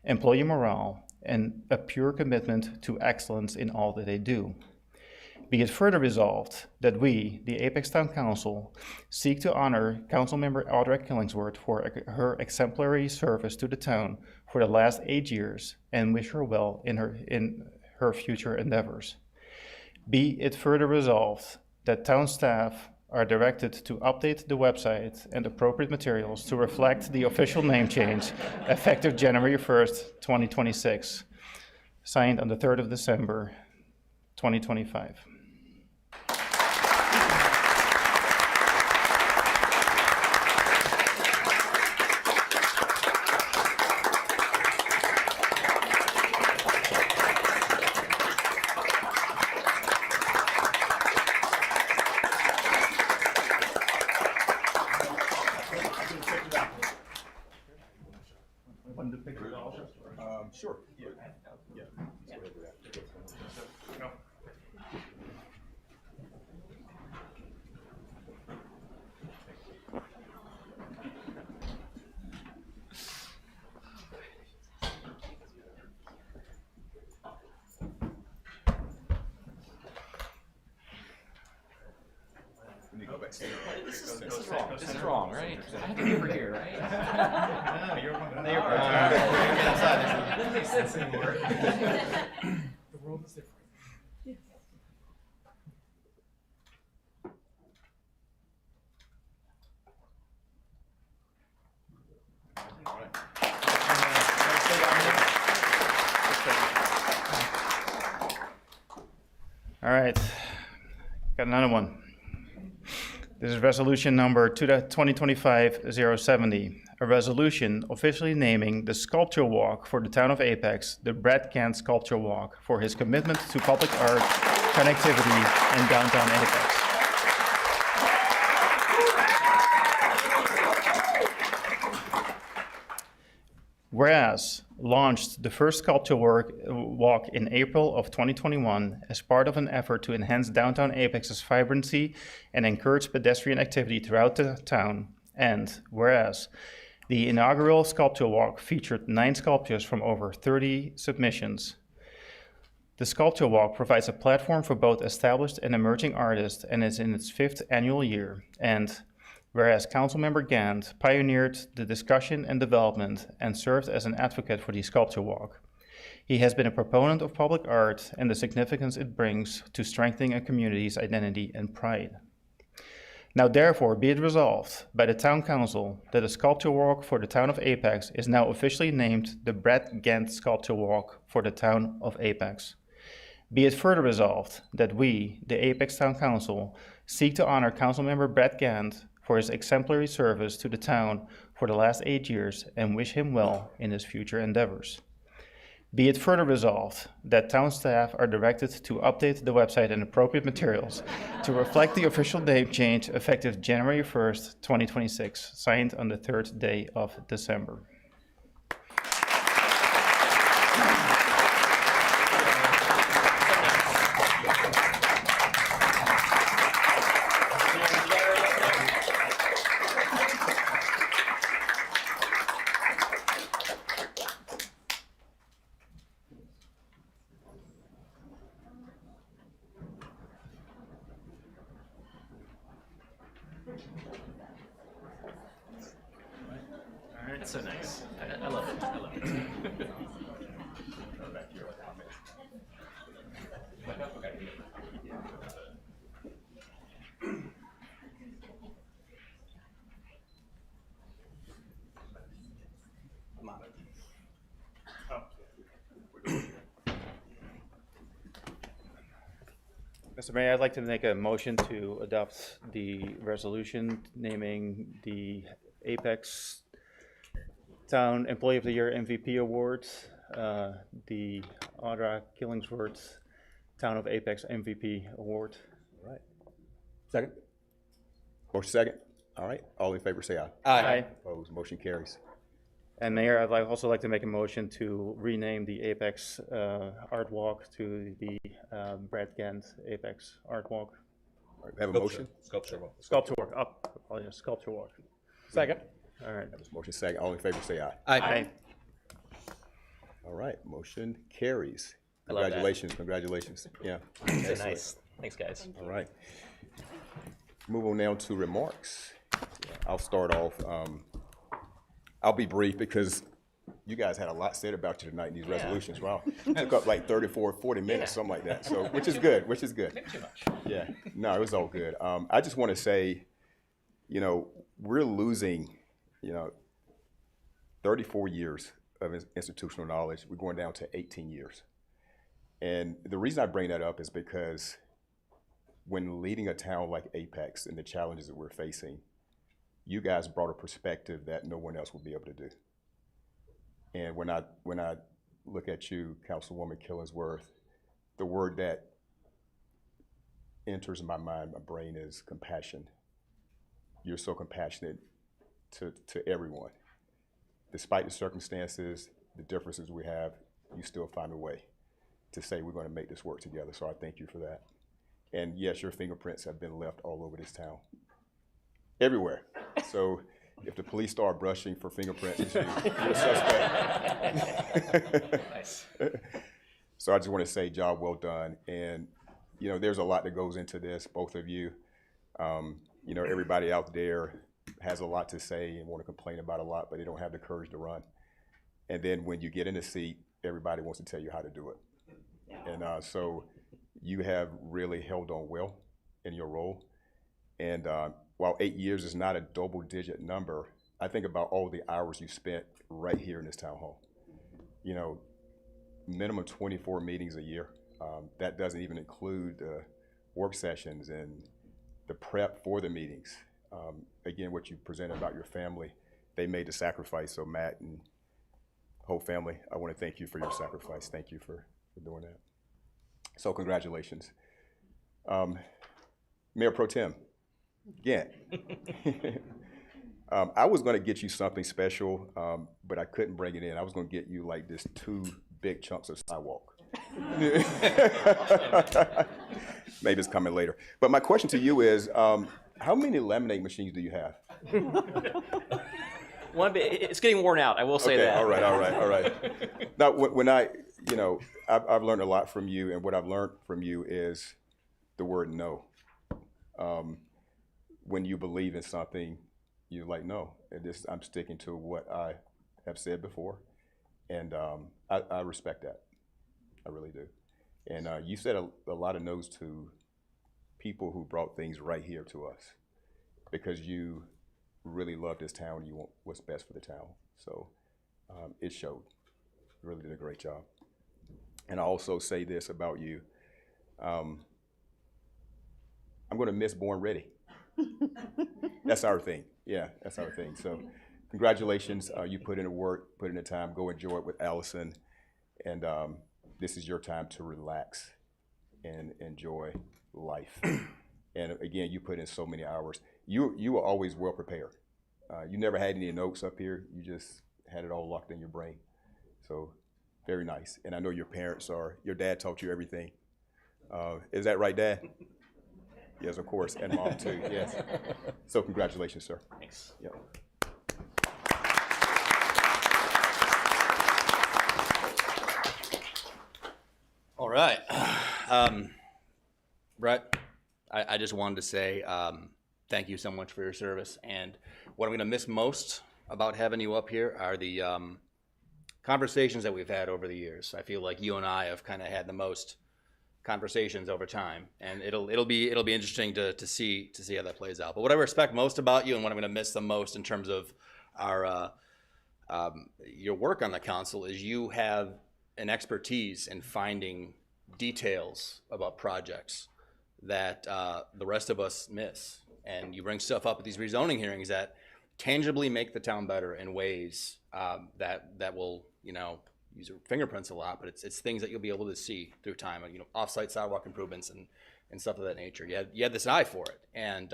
employee morale, and a pure commitment to excellence in all that they do. Be it further resolved that we, the Apex Town Council, seek to honor Councilmember Audra Killingsworth for her exemplary service to the town for the last 8 years and wish her well in her future endeavors. Be it further resolved that town staff are directed to update the website and appropriate materials to reflect the official name change effective January 1st, 2026, signed on the 3rd of December, 2025. Sure. Yeah. This is wrong, right? I had to be over here, right? Doesn't make sense anymore. The world is different. All right, got another one. This is resolution number 2025-070, a resolution officially naming the sculpture walk for the town of Apex the Brett Gant Sculpture Walk for his commitment to public art, connectivity, in downtown Apex. Whereas launched the first sculpture walk in April of 2021 as part of an effort to enhance downtown Apex's vibrancy and encourage pedestrian activity throughout the town. And whereas the inaugural sculpture walk featured 9 sculptures from over 30 submissions. The sculpture walk provides a platform for both established and emerging artists and is in its 5th annual year. And whereas Councilmember Gant pioneered the discussion and development and served as an advocate for the sculpture walk. He has been a proponent of public art and the significance it brings to strengthening a community's identity and pride. Now therefore be it resolved by the Town Council that the sculpture walk for the town of Apex is now officially named the Brett Gant Sculpture Walk for the town of Apex. Be it further resolved that we, the Apex Town Council, seek to honor Councilmember Brett Gant for his exemplary service to the town for the last 8 years and wish him well in his future endeavors. Be it further resolved that town staff are directed to update the website and appropriate materials to reflect the official name change effective January 1st, 2026, signed on the 3rd day of December. That's so nice. I love it. I love it. Mr. Mayor, I'd like to make a motion to adopt the resolution naming the Apex Town Employee of the Year MVP Award, the Audra Killingsworth Town of Apex MVP Award. All right. Second? Motion second? All right. All in favor say aye. Aye. Opposed? Motion carries. And Mayor, I'd also like to make a motion to rename the Apex Art Walk to the Brett Gant Apex Art Walk. All right, we have a motion? Sculpture walk. Sculpture Walk, Sculpture Walk. Second. All right. That was motion second. All in favor say aye. Aye. All right, motion carries. I love that. Congratulations, congratulations. Yeah. So Excellent. nice. Thanks, guys. All right. Move on now to remarks. I'll start off. I'll be brief because you guys had a lot said about you tonight in these resolutions. Wow. Took up like 34, 40 minutes, something like that. So, which is good, which is good. Maybe too much. Yeah, no, it was all good. I just want to say, we're losing, 34 years of institutional knowledge. We're going down to 18 years. And the reason I bring that up is because when leading a town like Apex and the challenges that we're facing, you guys brought a perspective that no one else will be able to do. And when I look at you, Councilwoman Killingsworth, the word that enters my mind, my brain is compassion. You're so compassionate to everyone. Despite the circumstances, the differences we have, you still find a way to say we're going to make this work together. So I thank you for that. And yes, your fingerprints have been left all over this town, everywhere. So if the police start brushing for fingerprints, you're a suspect. Nice. So I just want to say, job well done. And you know, there's a lot that goes into this, both of you. You know, everybody out there has a lot to say and want to complain about a lot, but they don't have the courage to run. And then when you get in the seat, everybody wants to tell you how to do it. And so you have really held on well in your role. And while 8 years is not a double-digit number, I think about all the hours you spent right here in this town hall. You know, minimum 24 meetings a year. That doesn't even include the work sessions and the prep for the meetings. Again, what you presented about your family, they made the sacrifice. So Matt and whole family, I want to thank you for your sacrifice. Thank you for doing that. So congratulations. Mayor Pro Tem Gant. I was going to get you something special, but I couldn't bring it in. I was going to get you like this 2 big chunks of sidewalk. Maybe it's coming later. But my question to you is, how many lemonade machines do you have? It's getting worn out, I will say that. All right. Now, when you know, I've learned a lot from you, and what I've learned from you is the word no. When you believe in something, you're like, no, I'm sticking to what I have said before, and I respect that. I really do. And you said a lot of no's to people who brought things right here to us because you really love this town and you want what's best for the town. So it showed. You really did a great job. And I also say this about you. I'm going to miss Born Ready. That's our thing. Yeah, that's our thing. So congratulations. You put in the work, put in the time. Go enjoy it with Allison. And this is your time to relax and enjoy life. And again, you put in so many hours. You were always well prepared. You never had any notes up here. You just had it all locked in your brain. So very nice. And I know your dad taught you everything. Is that right, Dad? Yes, of course, and Mom too, yes. So congratulations, sir. Thanks. Yep. All right. Brett, I just wanted to say thank you so much for your service. And what I'm going to miss most about having you up here are the conversations that we've had over the years. I feel like you and I have kind of had the most conversations over time, and it'll be interesting to see how that plays out. But what I respect most about you, and what I'm going to miss the most in terms of our your work on the council, is you have an expertise in finding details about projects that the rest of us miss. And you bring stuff up at these rezoning hearings that tangibly make the town better in ways that will, you know, use your fingerprints a lot, but it's things that you'll be able to see through time, and, you know, off-site sidewalk improvements and stuff of that nature. You had this eye for it, and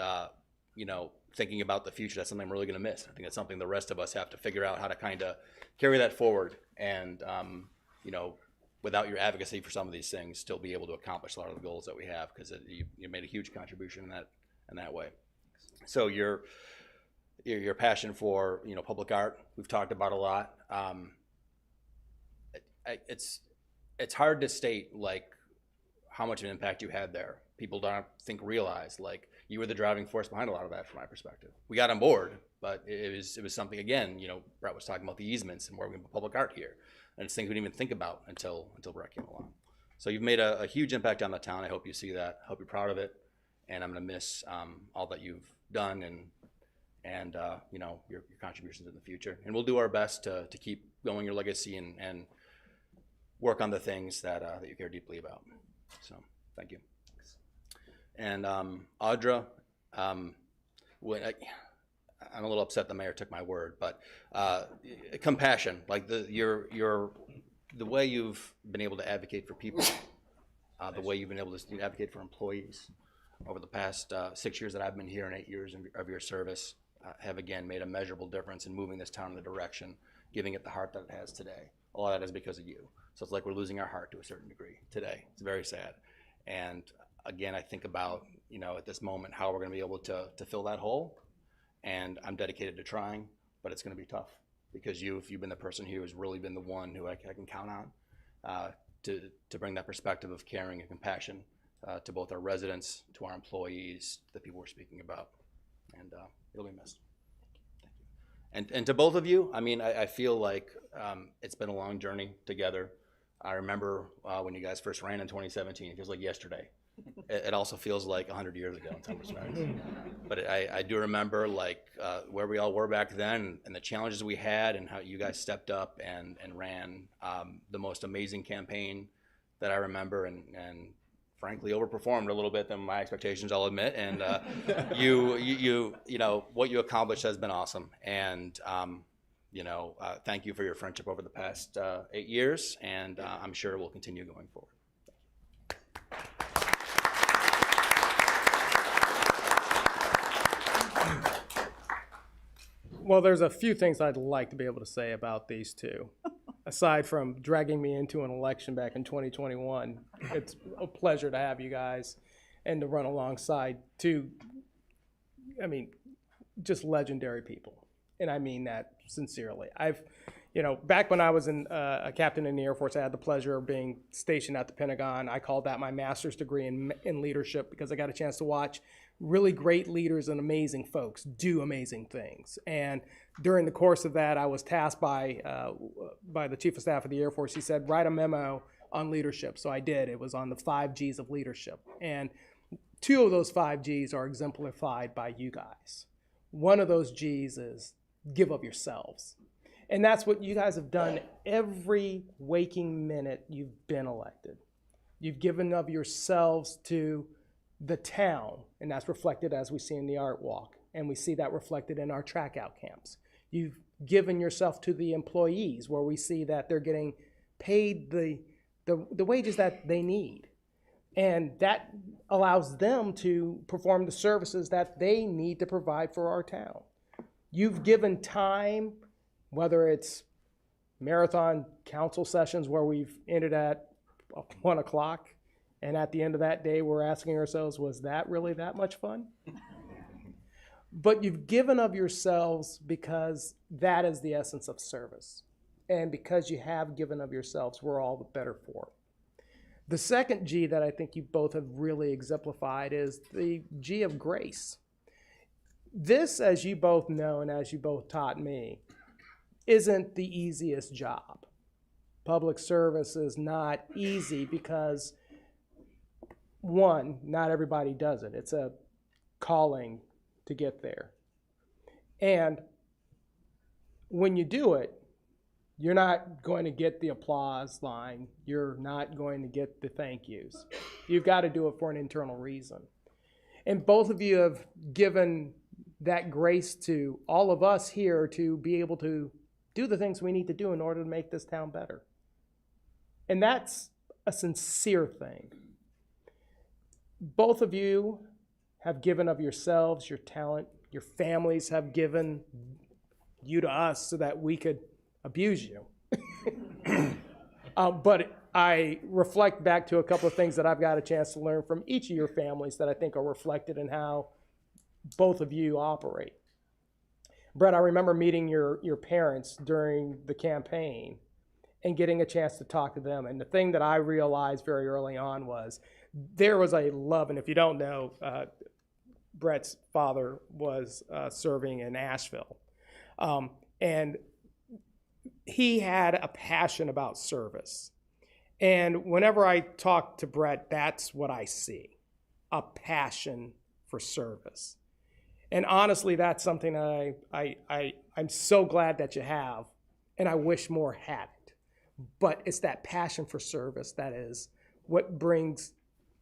you know, thinking about the future, that's something I'm really going to miss. I think that's something the rest of us have to figure out how to kind of carry that forward, and you know, without your advocacy for some of these things, still be able to accomplish a lot of the goals that we have, because you made a huge contribution in that way. So your passion for, you know, public art, we've talked about a lot. It's hard to state like how much of an impact you had there. People don't realize like you were the driving force behind a lot of that from my perspective. We got on board, but it was something, again, you know, Brett was talking about the easements and where we put public art here. And it's things we didn't even think about until Brett came along. So you've made a huge impact on the town. I hope you see that. I hope you're proud of it. And I'm gonna miss all that you've done and you know, your contributions in the future. And we'll do our best to keep going your legacy and work on the things that you care deeply about. So thank you. And Audra, I'm a little upset the mayor took my word, but compassion, like the way you've been able to advocate for people, the way you've been able to advocate for employees over the past 6 years that I've been here and 8 years of your service have again made a measurable difference in moving this town in the direction, giving it the heart that it has today. a lot of that is because of you. So it's like we're losing our heart to a certain degree today. It's very sad. And again, I think about, at this moment, how we're going to be able to fill that hole. And I'm dedicated to trying, but it's going to be tough because you've been the person who has really been the one who I can count on to bring that perspective of caring and compassion to both our residents, to our employees, to the people we're speaking about. And it'll be missed. Thank you. And to both of you, I feel like it's been a long journey together. I remember when you guys first ran in 2017, it feels like yesterday. It also feels like 100 years ago in some respects. But I do remember where we all were back then and the challenges we had and how you guys stepped up and ran the most amazing campaign that I remember and frankly overperformed a little bit than my expectations, I'll admit. And what you accomplished has been awesome. And thank you for your friendship over the past 8 years, and I'm sure it will continue going forward. Well, there's a few things I'd like to be able to say about these two. Aside from dragging me into an election back in 2021, it's a pleasure to have you guys and to run alongside two, just legendary people. And I mean that sincerely. Back when I was a captain in the Air Force, I had the pleasure of being stationed at the Pentagon. I called that my master's degree in leadership because I got a chance to watch really great leaders and amazing folks do amazing things. And during the course of that, I was tasked by the Chief of Staff of the Air Force. He said, write a memo on leadership. So I did. It was on the 5 Gs of leadership. And 2 of those 5 Gs are exemplified by you guys. One of those Gs is give of yourselves. And that's what you guys have done every waking minute you've been elected. You've given of yourselves to the town, and that's reflected as we see in the art walk, and we see that reflected in our track out camps. You've given yourself to the employees, where we see that they're getting paid the wages that they need. And that allows them to perform the services that they need to provide for our town. You've given time, whether it's marathon council sessions where we've ended at 1 o'clock, and at the end of that day, we're asking ourselves, was that really that much fun? But you've given of yourselves because that is the essence of service. And because you have given of yourselves, we're all the better for it. The second G that I think you both have really exemplified is the G of grace. This, as you both know and as you both taught me, isn't the easiest job. Public service is not easy because, one, not everybody does it. It's a calling to get there. And when you do it, you're not going to get the applause line. You're not going to get the thank yous. You've got to do it for an internal reason. And both of you have given that grace to all of us here to be able to do the things we need to do in order to make this town better. And that's a sincere thing. Both of you have given of yourselves, your talent, your families have given you to us so that we could abuse you. But I reflect back to a couple of things that I've got a chance to learn from each of your families that I think are reflected in how both of you operate. Brett, I remember meeting your parents during the campaign and getting a chance to talk to them. And the thing that I realized very early on was there was a love, and if you don't know, Brett's father was serving in Asheville. And he had a passion about service. And whenever I talk to Brett, that's what I see, a passion for service. And honestly, that's something that I'm so glad that you have, and I wish more had it. But it's that passion for service that is what brings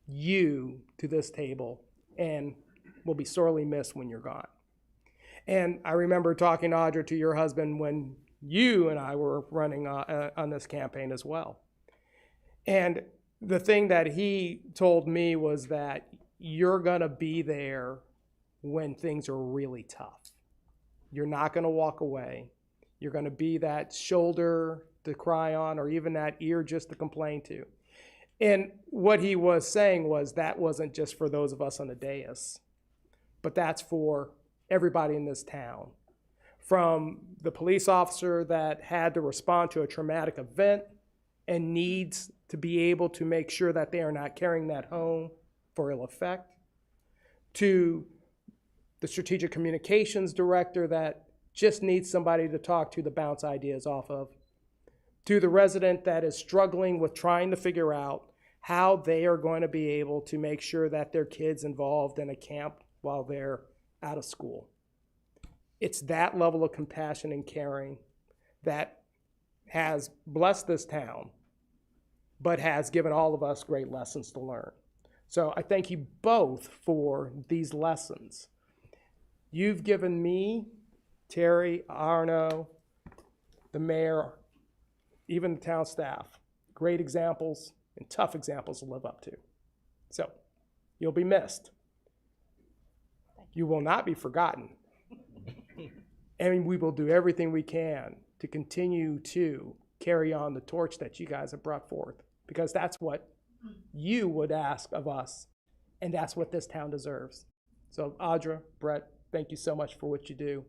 you to this table and will be sorely missed when you're gone. And I remember talking, Audra, to your husband when you and I were running on this campaign as well. And the thing that he told me was that you're gonna be there when things are really tough. You're not gonna walk away. You're going to be that shoulder to cry on, or even that ear just to complain to. And what he was saying was that wasn't just for those of us on the dais, but that's for everybody in this town. From the police officer that had to respond to a traumatic event and needs to be able to make sure that they are not carrying that home for ill effect, to the strategic communications director that just needs somebody to talk to bounce ideas off of, to the resident that is struggling with trying to figure out how they are going to be able to make sure that their kid's involved in a camp while they're out of school. It's that level of compassion and caring that has blessed this town, but has given all of us great lessons to learn. So I thank you both for these lessons. You've given me, Terry, Arno, the mayor, even the town staff, great examples and tough examples to live up to. So you'll be missed. You will not be forgotten. And we will do everything we can to continue to carry on the torch that you guys have brought forth, because that's what you would ask of us, and that's what this town deserves. So Audra, Brett, thank you so much for what you do.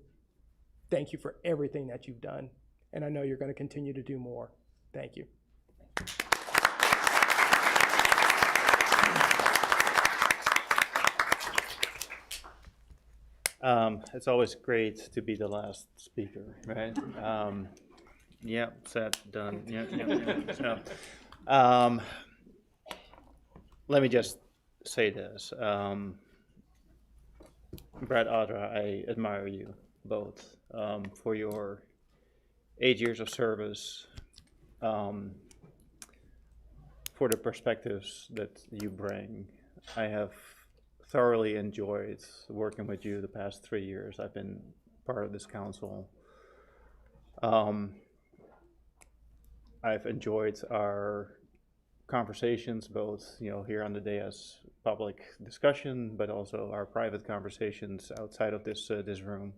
Thank you for everything that you've done, and I know you're going to continue to do more. Thank you. It's always great to be the last speaker, right? Yeah, said, done. Yeah. So, let me just say this. Brett, Audra, I admire you both for your 8 years of service, for the perspectives that you bring. I have thoroughly enjoyed working with you the past 3 years. I've been part of this council. I've enjoyed our conversations, both here on the dais, public discussion, but also our private conversations outside of this room.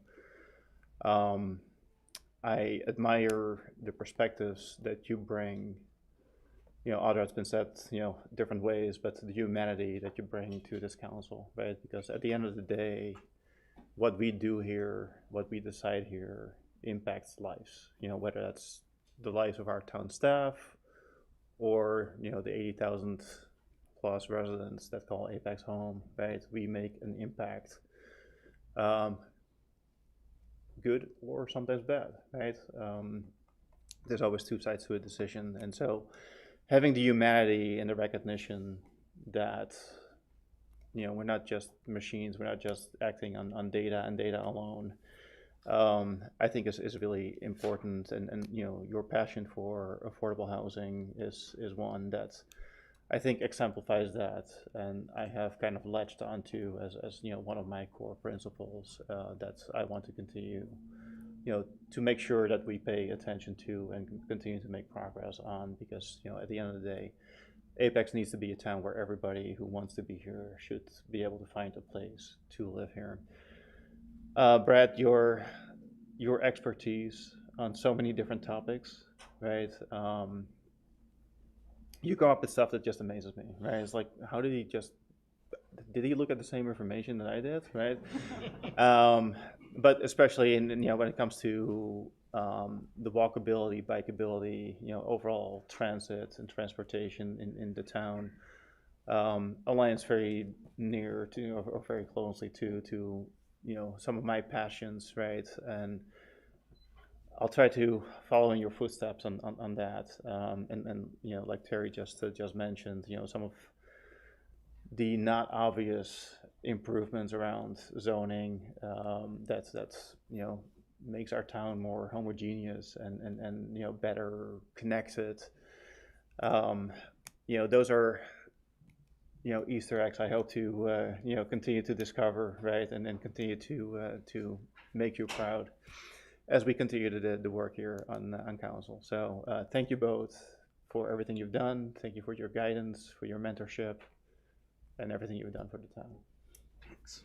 I admire the perspectives that you bring. Audra, it's been said, different ways, but the humanity that you bring to this council, right? Because at the end of the day, what we do here, what we decide here, impacts lives. Whether that's the lives of our town staff, or the 80,000 plus residents that call Apex home, right? We make an impact, good or sometimes bad, right? There's always two sides to a decision, and so having the humanity and the recognition that we're not just machines, we're not just acting on data and data alone, I think is really important. And your passion for affordable housing is one that I think exemplifies that, and I have kind of latched onto as one of my core principles that I want to continue to make sure that we pay attention to and continue to make progress on, because at the end of the day, Apex needs to be a town where everybody who wants to be here should be able to find a place to live here. Brad, your expertise on so many different topics, right? You come up with stuff that just amazes me, right? It's like, how did did he look at the same information that I did, right? But especially in when it comes to the walkability, bikeability, overall transit and transportation in the town, aligns very near to or very closely to some of my passions, right? And I'll try to follow in your footsteps on that, and like Terry just mentioned, some of the not obvious improvements around zoning that's makes our town more homogeneous and better connected. Those are Easter eggs I hope to continue to discover, right, and then continue to make you proud as we continue to do the work here on council. So thank you both for everything you've done. Thank you for your guidance, for your mentorship, and everything you've done for the town. Thanks.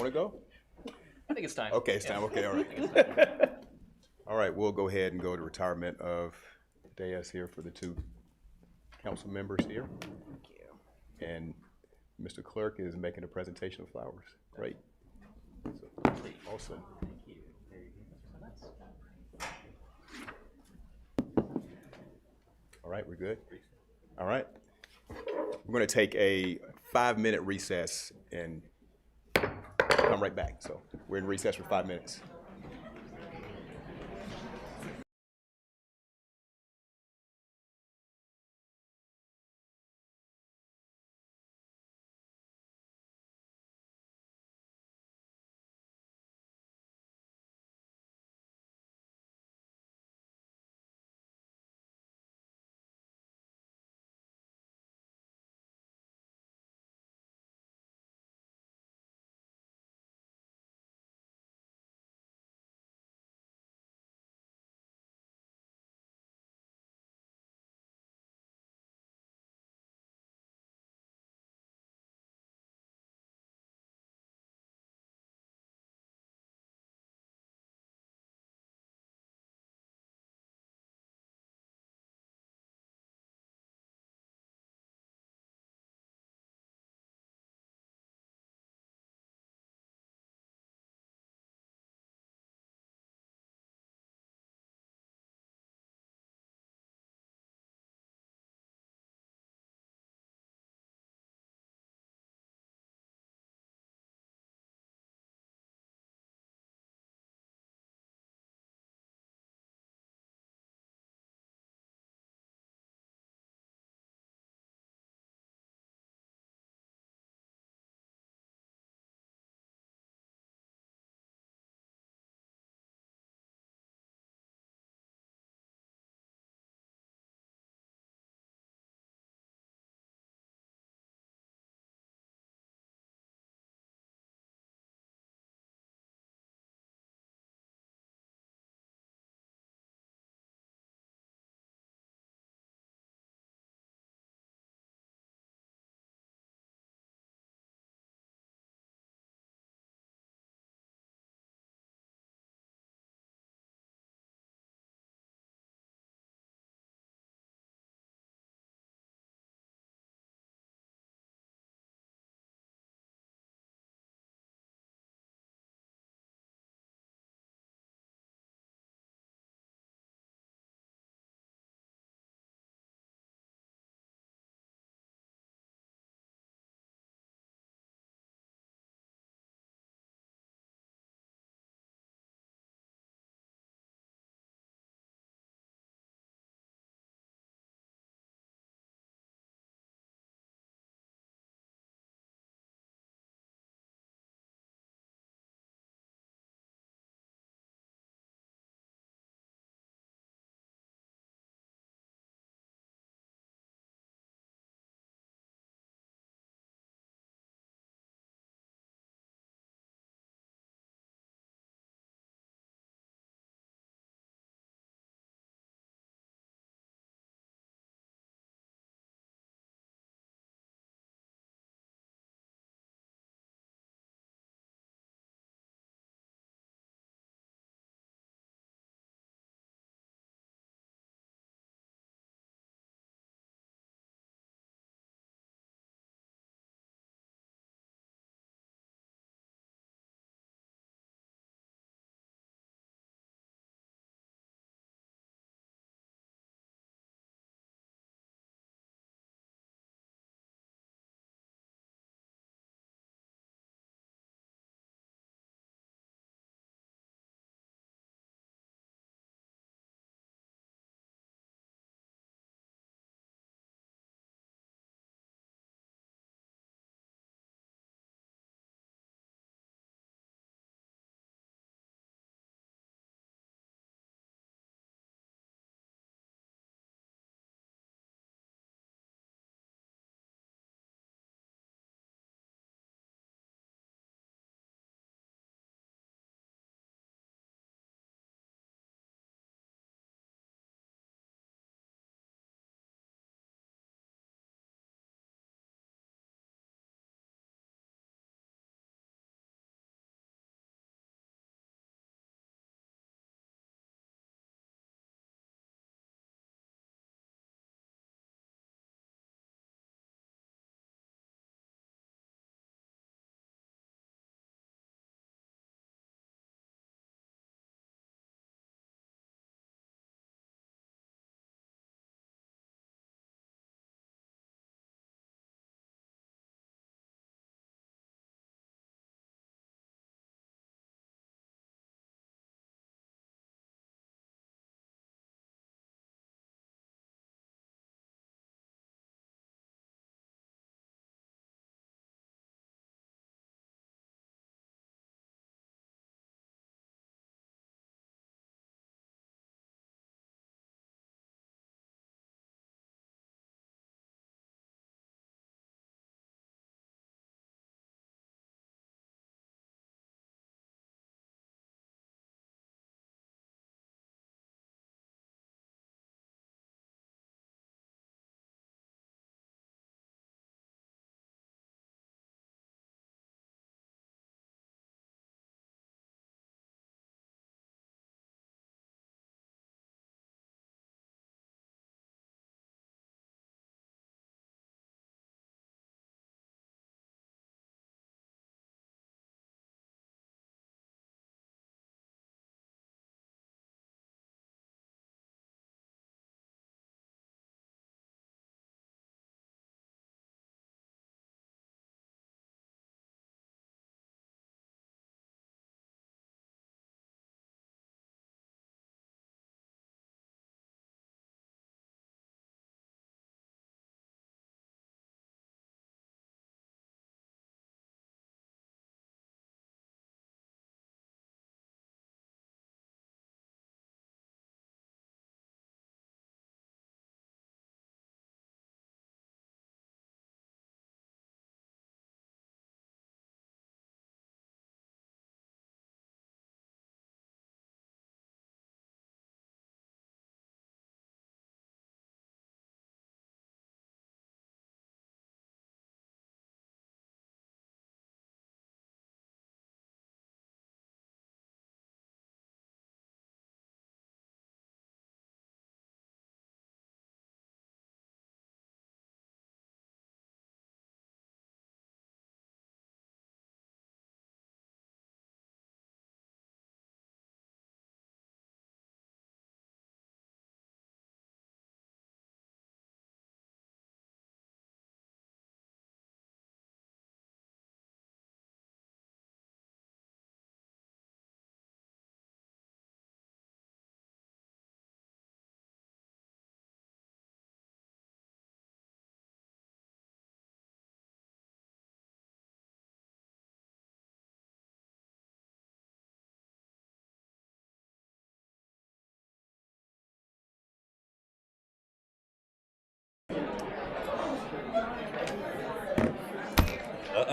want to go? I think it's time. Okay, it's time. Okay, all right. All right, we'll go ahead and go to retirement of Diaz here for the two council members here. Thank you. And Mr. Clerk is making a presentation of flowers. Great. So, awesome. All right, we're good? All right. We're going to take a 5-minute recess and come right back. So we're in recess for 5 minutes.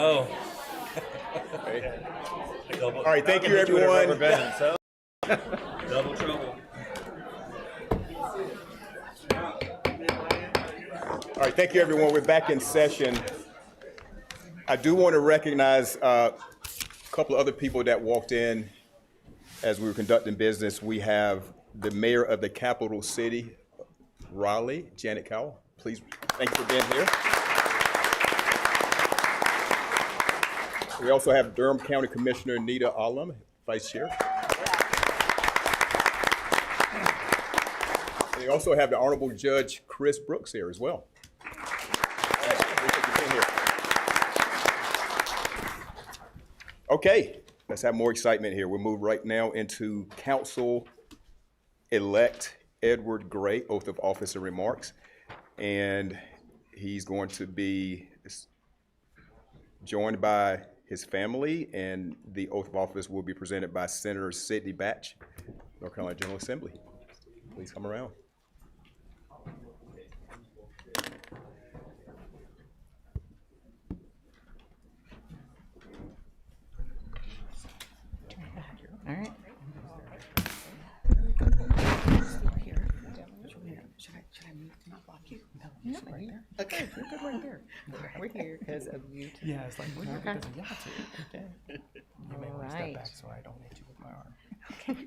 Oh. All right, thank you, everyone. Double trouble. All right, thank you, everyone. We're back in session. I do want to recognize a couple of other people that walked in as we were conducting business. We have the mayor of the capital city, Raleigh, Janet Cowell. Please, thank you for being here. We also have Durham County Commissioner Nita Alam, Vice Chair. And we also have the Honorable Judge Chris Brooks here as well. Okay, let's have more excitement here. We'll move right now into Council-elect Edward Gray, oath of office and remarks. And he's going to be joined by his family, and the oath of office will be presented by Senator Sidney Batch, North Carolina General Assembly. Please come around. All right. Should I move to not block you? No, right there. Okay, you're good right there. We're here because of you two. Yeah, it's like, we're here because of y'all two. Okay. You may want to step Alright. back so I don't hit you with my arm.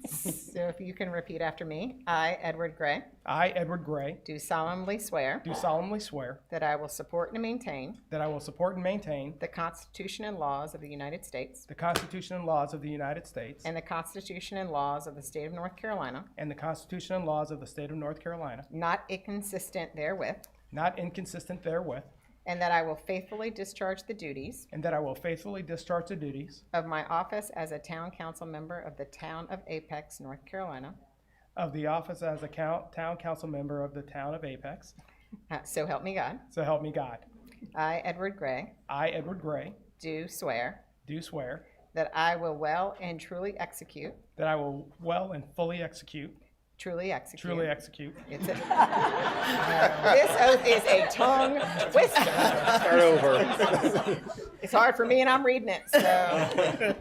So if you can repeat after me. I, Edward Gray, I, Edward Gray, do solemnly swear do solemnly swear that I will support and maintain that I will support and maintain the Constitution and laws of the United States the Constitution and laws of the United States and the Constitution and laws of the State of North Carolina, and the Constitution and laws of the State of North Carolina, not inconsistent therewith, not inconsistent therewith, and that I will faithfully discharge the duties and that I will faithfully discharge the duties of my office as a town council member of the town of Apex, North Carolina. of the office as a town council member of the town of Apex. So help me God. So help me God. I, Edward Gray, I, Edward Gray, do swear do swear that I will well and truly execute, that I will well and fully execute, truly execute. truly execute. It's this oath is a tongue twister. Start over. It's hard for me and I'm reading it, so.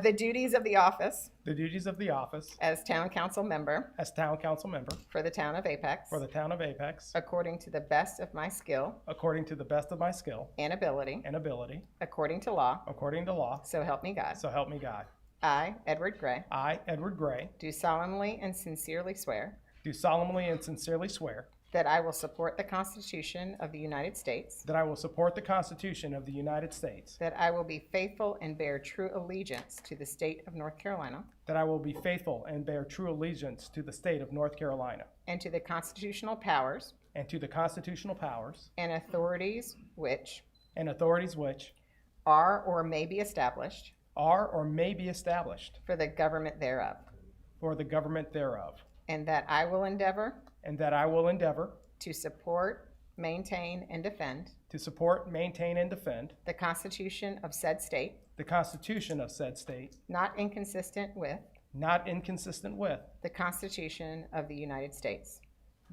The duties of the office The duties of the office as town council member as town council member for the town of Apex, for the town of Apex, according to the best of my skill according to the best of my skill and ability, and ability, according to law, according to law, so help me God. so help me God. I, Edward Gray, I, Edward Gray, do solemnly and sincerely swear do solemnly and sincerely swear that I will support the Constitution of the United States, that I will support the Constitution of the United States, that I will be faithful and bear true allegiance to the state of North Carolina, that I will be faithful and bear true allegiance to the state of North Carolina, and to the constitutional powers and to the constitutional powers and authorities which and authorities which are or may be established are or may be established for the government thereof, for the government thereof, and that I will endeavor and that I will endeavor to support, maintain, and defend to support, maintain, and defend the Constitution of said state, the Constitution of said state, not inconsistent with not inconsistent with the Constitution of the United States,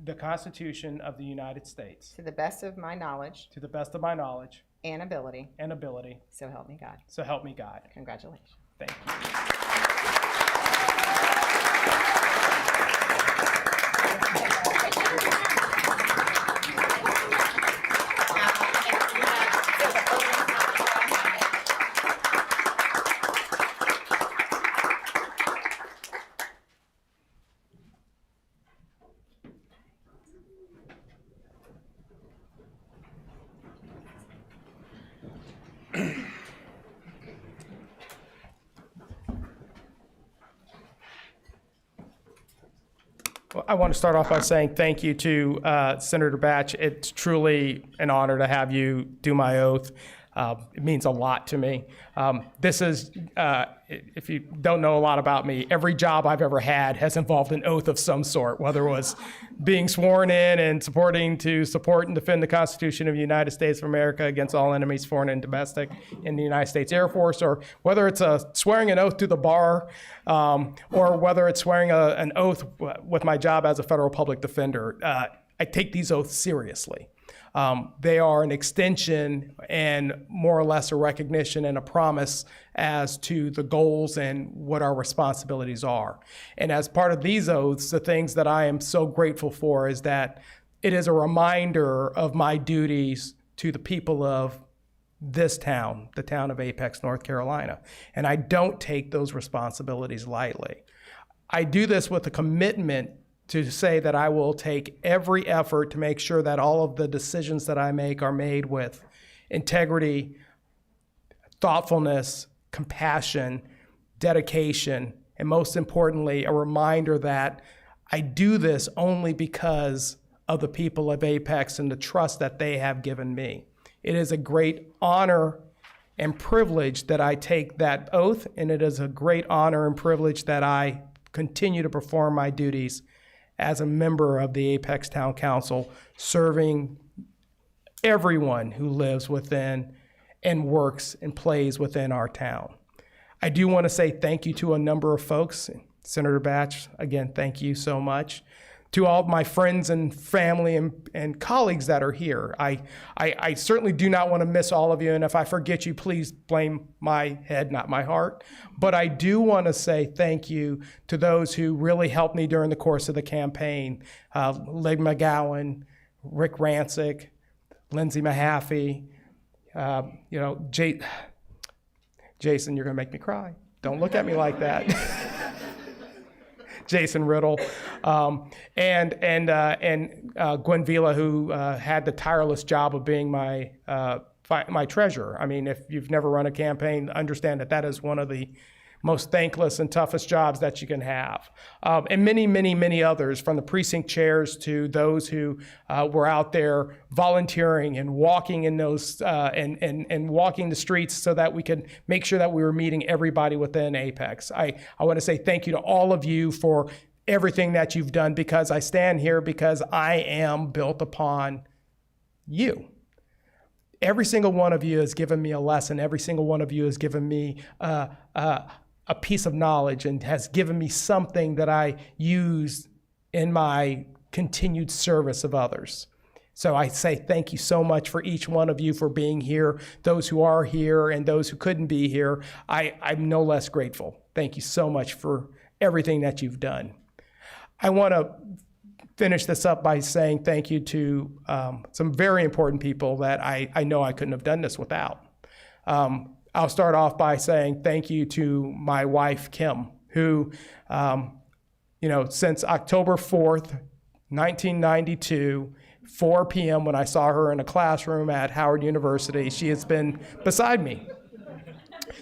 the Constitution of the United States, to the best of my knowledge to the best of my knowledge and ability, and ability, so help me God. so help me God. Congratulations. Thank you. Well, I want to start off by saying thank you to Senator Batch. It's truly an honor to have you do my oath. It means a lot to me. This is, if you don't know a lot about me, every job I've ever had has involved an oath of some sort, whether it was being sworn in and supporting to support and defend the Constitution of the United States of America against all enemies, foreign and domestic, in the United States Air Force, or whether it's swearing an oath to the bar, or whether it's swearing an oath with my job as a federal public defender. I take these oaths seriously. They are an extension and more or less a recognition and a promise as to the goals and what our responsibilities are. And as part of these oaths, the things that I am so grateful for is that it is a reminder of my duties to the people of this town, the town of Apex, North Carolina. And I don't take those responsibilities lightly. I do this with a commitment to say that I will take every effort to make sure that all of the decisions that I make are made with integrity, thoughtfulness, compassion, dedication, and most importantly, a reminder that I do this only because of the people of Apex and the trust that they have given me. It is a great honor and privilege that I take that oath, and it is a great honor and privilege that I continue to perform my duties as a member of the Apex Town Council, serving everyone who lives within and works and plays within our town. I do want to say thank you to a number of folks. Senator Batch, again, thank you so much. To all of my friends and family and colleagues that are here. I certainly do not want to miss all of you, and if I forget you, please blame my head, not my heart. But I do want to say thank you to those who really helped me during the course of the campaign. Lig McGowan, Rick Rancic, Lindsay Mahaffey, Jason, you're gonna make me cry. Don't look at me like that. Jason Riddle, and Gwen Vila, who had the tireless job of being my treasurer. I mean, if you've never run a campaign, understand that that is one of the most thankless and toughest jobs that you can have. And many, many, many others, from the precinct chairs to those who were out there volunteering and walking in those and walking the streets so that we could make sure that we were meeting everybody within Apex. I want to say thank you to all of you for everything that you've done, because I stand here because I am built upon you. Every single one of you has given me a lesson. Every single one of you has given me a piece of knowledge and has given me something that I use in my continued service of others. So I say thank you so much for each one of you for being here, those who are here and those who couldn't be here. I'm no less grateful. Thank you so much for everything that you've done. I want to finish this up by saying thank you to some very important people that I know I couldn't have done this without. I'll start off by saying thank you to my wife, Kim, who, since October 4th, 1992, 4 p.m. when I saw her in a classroom at Howard University, she has been beside me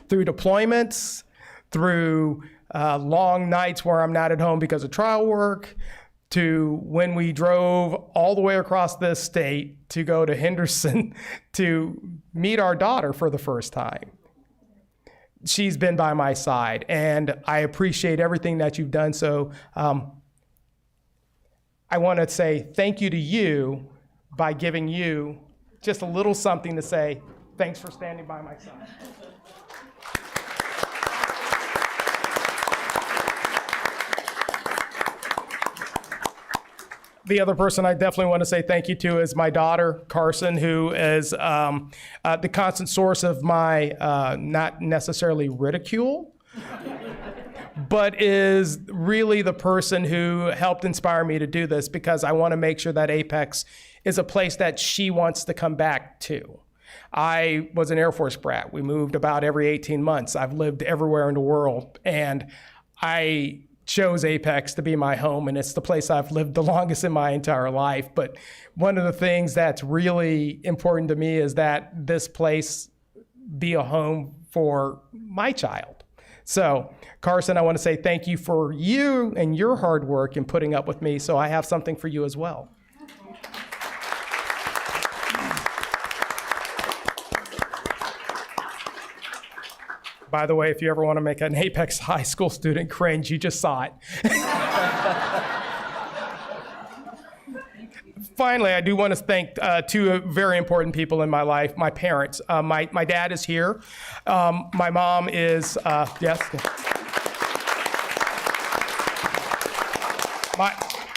through deployments, through long nights where I'm not at home because of trial work, to when we drove all the way across this state to go to Henderson to meet our daughter for the first time. She's been by my side, and I appreciate everything that you've done. So I want to say thank you to you by giving you just a little something to say, thanks for standing by my side. The other person I definitely want to say thank you to is my daughter, Carson, who is the constant source of my not necessarily ridicule, but is really the person who helped inspire me to do this, because I want to make sure that Apex is a place that she wants to come back to. I was an Air Force brat. We moved about every 18 months. I've lived everywhere in the world, and I chose Apex to be my home, and it's the place I've lived the longest in my entire life. But one of the things that's really important to me is that this place be a home for my child. So, Carson, I want to say thank you for you and your hard work in putting up with me, so I have something for you as well. By the way, if you ever want to make an Apex High School student cringe, you just saw it. Finally, I do want to thank two very important people in my life, my parents. My dad is here. My mom is, yes.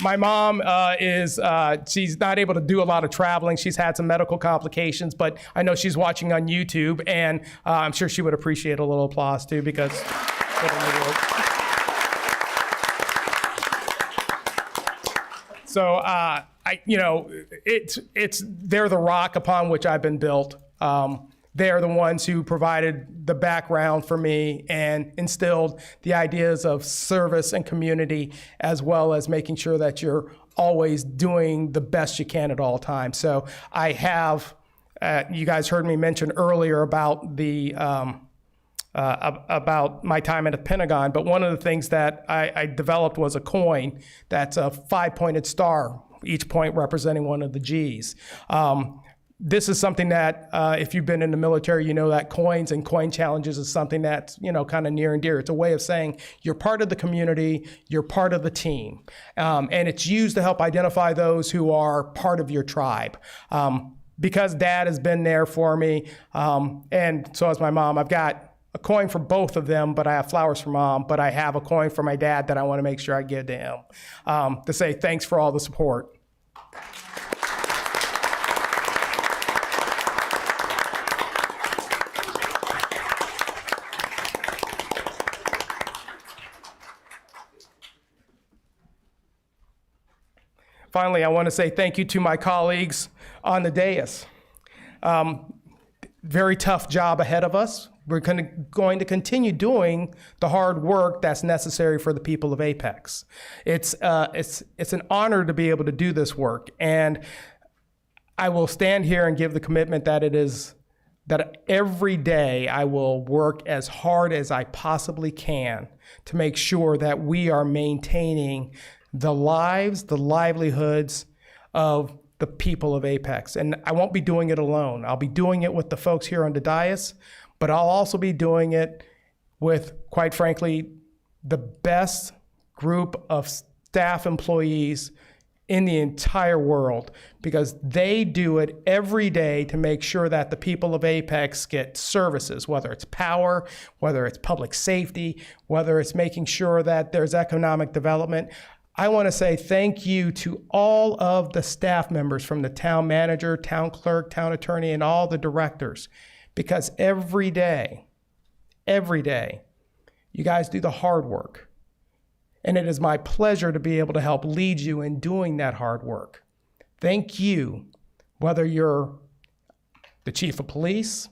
My mom she's not able to do a lot of traveling. She's had some medical complications, but I know she's watching on YouTube, and I'm sure she would appreciate a little applause too, because so they're the rock upon which I've been built. They're the ones who provided the background for me and instilled the ideas of service and community, as well as making sure that you're always doing the best you can at all times. So I have, you guys heard me mention earlier about about my time at the Pentagon, but one of the things that I developed was a coin that's a 5-pointed star, each point representing one of the G's. This is something that, if you've been in the military, you know that coins and coin challenges is something that's, kind of near and dear. It's a way of saying you're part of the community, you're part of the team. And it's used to help identify those who are part of your tribe. Because Dad has been there for me, and so has my mom, I've got a coin for both of them, but I have flowers for Mom, but I have a coin for my dad that I want to make sure I give to him to say thanks for all the support. Finally, I want to say thank you to my colleagues on the dais. Very tough job ahead of us. We're going to continue doing the hard work that's necessary for the people of Apex. It's an honor to be able to do this work, and I will stand here and give the commitment that that every day I will work as hard as I possibly can to make sure that we are maintaining the lives, the livelihoods of the people of Apex. And I won't be doing it alone. I'll be doing it with the folks here on the dais, but I'll also be doing it with, quite frankly, the best group of staff employees in the entire world, because they do it every day to make sure that the people of Apex get services, whether it's power, whether it's public safety, whether it's making sure that there's economic development. I want to say thank you to all of the staff members, from the town manager, town clerk, town attorney, and all the directors, because every day, you guys do the hard work. And it is my pleasure to be able to help lead you in doing that hard work. Thank you, whether you're the chief of police,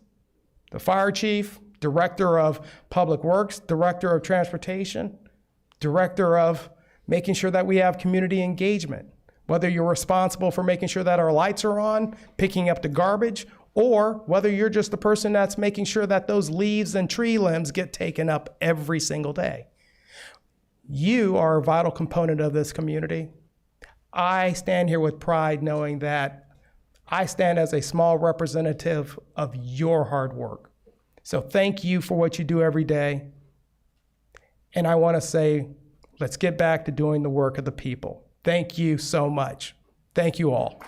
the fire chief, director of public works, director of transportation, director of making sure that we have community engagement, whether you're responsible for making sure that our lights are on, picking up the garbage, or whether you're just the person that's making sure that those leaves and tree limbs get taken up every single day. You are a vital component of this community. I stand here with pride knowing that I stand as a small representative of your hard work. So thank you for what you do every day. And I want to say, let's get back to doing the work of the people. Thank you so much. Thank you all.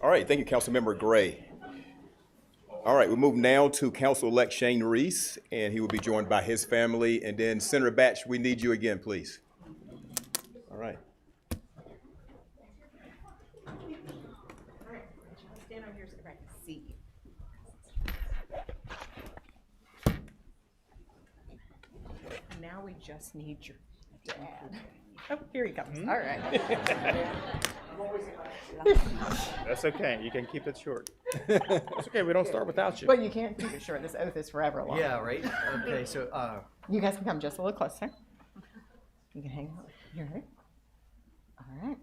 All right, thank you, Councilmember Gray. All right, we move now to Council-elect Shane Reese, and he will be joined by his family. And then Senator Batch, we need you again, please. All right. Stand over here so I can see you. Now we just need your dad. Oh, here he comes. All right. That's okay. You can keep it short. It's okay, we don't start without you. But you can't keep it short. This oath is forever long. Yeah, right? Okay, so, You guys can come just a little closer. You can hang out. You ready? All right.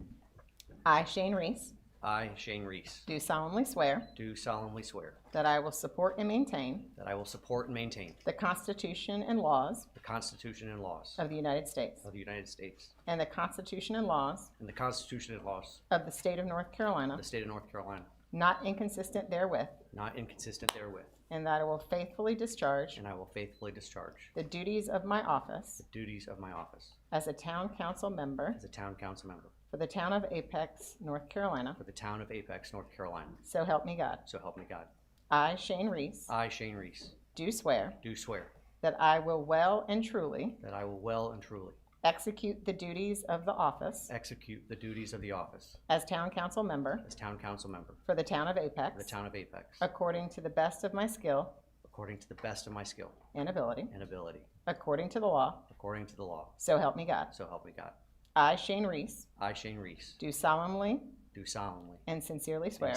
I, Shane Reese, I, Shane Reese, do solemnly swear do solemnly swear that I will support and maintain that I will support and maintain the Constitution and laws the Constitution and laws of the United States of the United States and the Constitution and laws and the Constitution and laws of the State of North of Carolina, the State of North Carolina, not inconsistent therewith, not inconsistent therewith, and that I will faithfully discharge and I will faithfully discharge the duties of my office the duties of my office as a town council member as a town council member for the town of Apex, North Carolina. for the town of Apex, North Carolina. So help me God. So help me God. I, Shane Reese, I, Shane Reese, do swear do swear that I will well and truly that I will well and truly execute the duties of the office execute the duties of the office as town council member as town council member for the town of for Apex the town of Apex according to the best of my skill according to the best of my skill and ability, and ability, according to the law. according to the law. So help me God. So help me God. I, Shane Reese, I, Shane Reese, do solemnly do solemnly and sincerely swear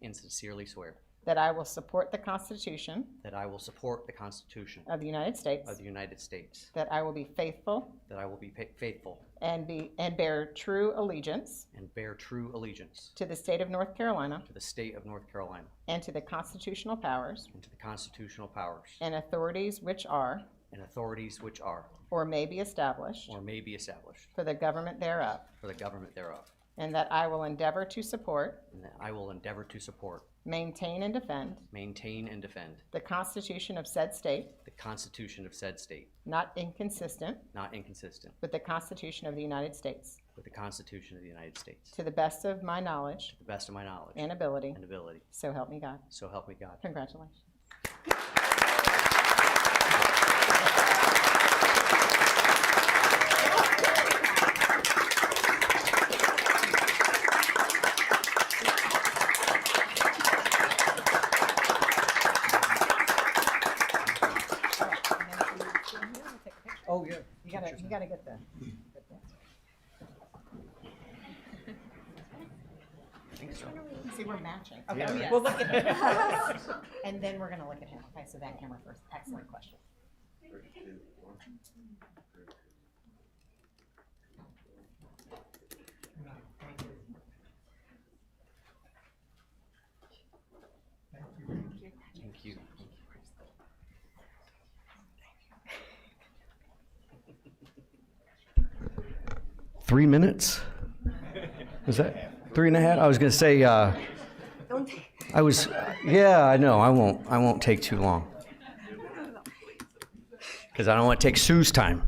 and sincerely swear that I will support the Constitution that I will support the Constitution of the United States, of the United States, that I will be faithful that I will be faithful and bear true allegiance and bear true allegiance to the state of North Carolina to the state of North Carolina and to the constitutional powers and to the constitutional powers and authorities which are and authorities which are or may be established or may be established for the government thereof, for the government thereof, and that I will endeavor to support, and that I will endeavor to support, maintain, and defend maintain, and defend the Constitution of said state, the Constitution of said state, not inconsistent not inconsistent with the Constitution of the United States, with the Constitution of the United States, to the best of my knowledge to the best of my knowledge and ability. and ability. So help me God. So help me God. Congratulations. Oh, yeah. You gotta get the. See, we're matching. Okay, Yeah. we'll look at him. And then we're gonna look at him. Okay, so that camera first. Excellent question. Thank you. 3 minutes? Was that 3.5? I was gonna say, I was, yeah, I know, I won't take too long. Because I don't want to take Sue's time.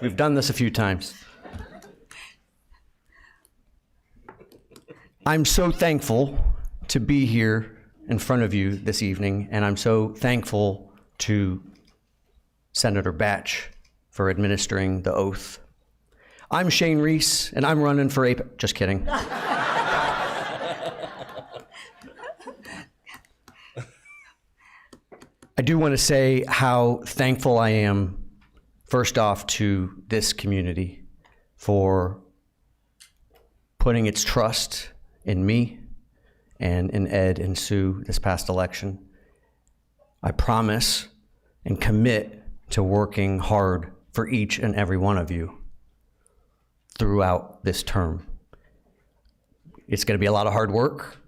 We've done this a few times. I'm so thankful to be here in front of you this evening, and I'm so thankful to Senator Batch for administering the oath. I'm Shane Reese, and I'm running for APEC. Just kidding. I do want to say how thankful I am, first off, to this community for putting its trust in me and in Ed and Sue this past election. I promise and commit to working hard for each and every one of you throughout this term. It's going to be a lot of hard work,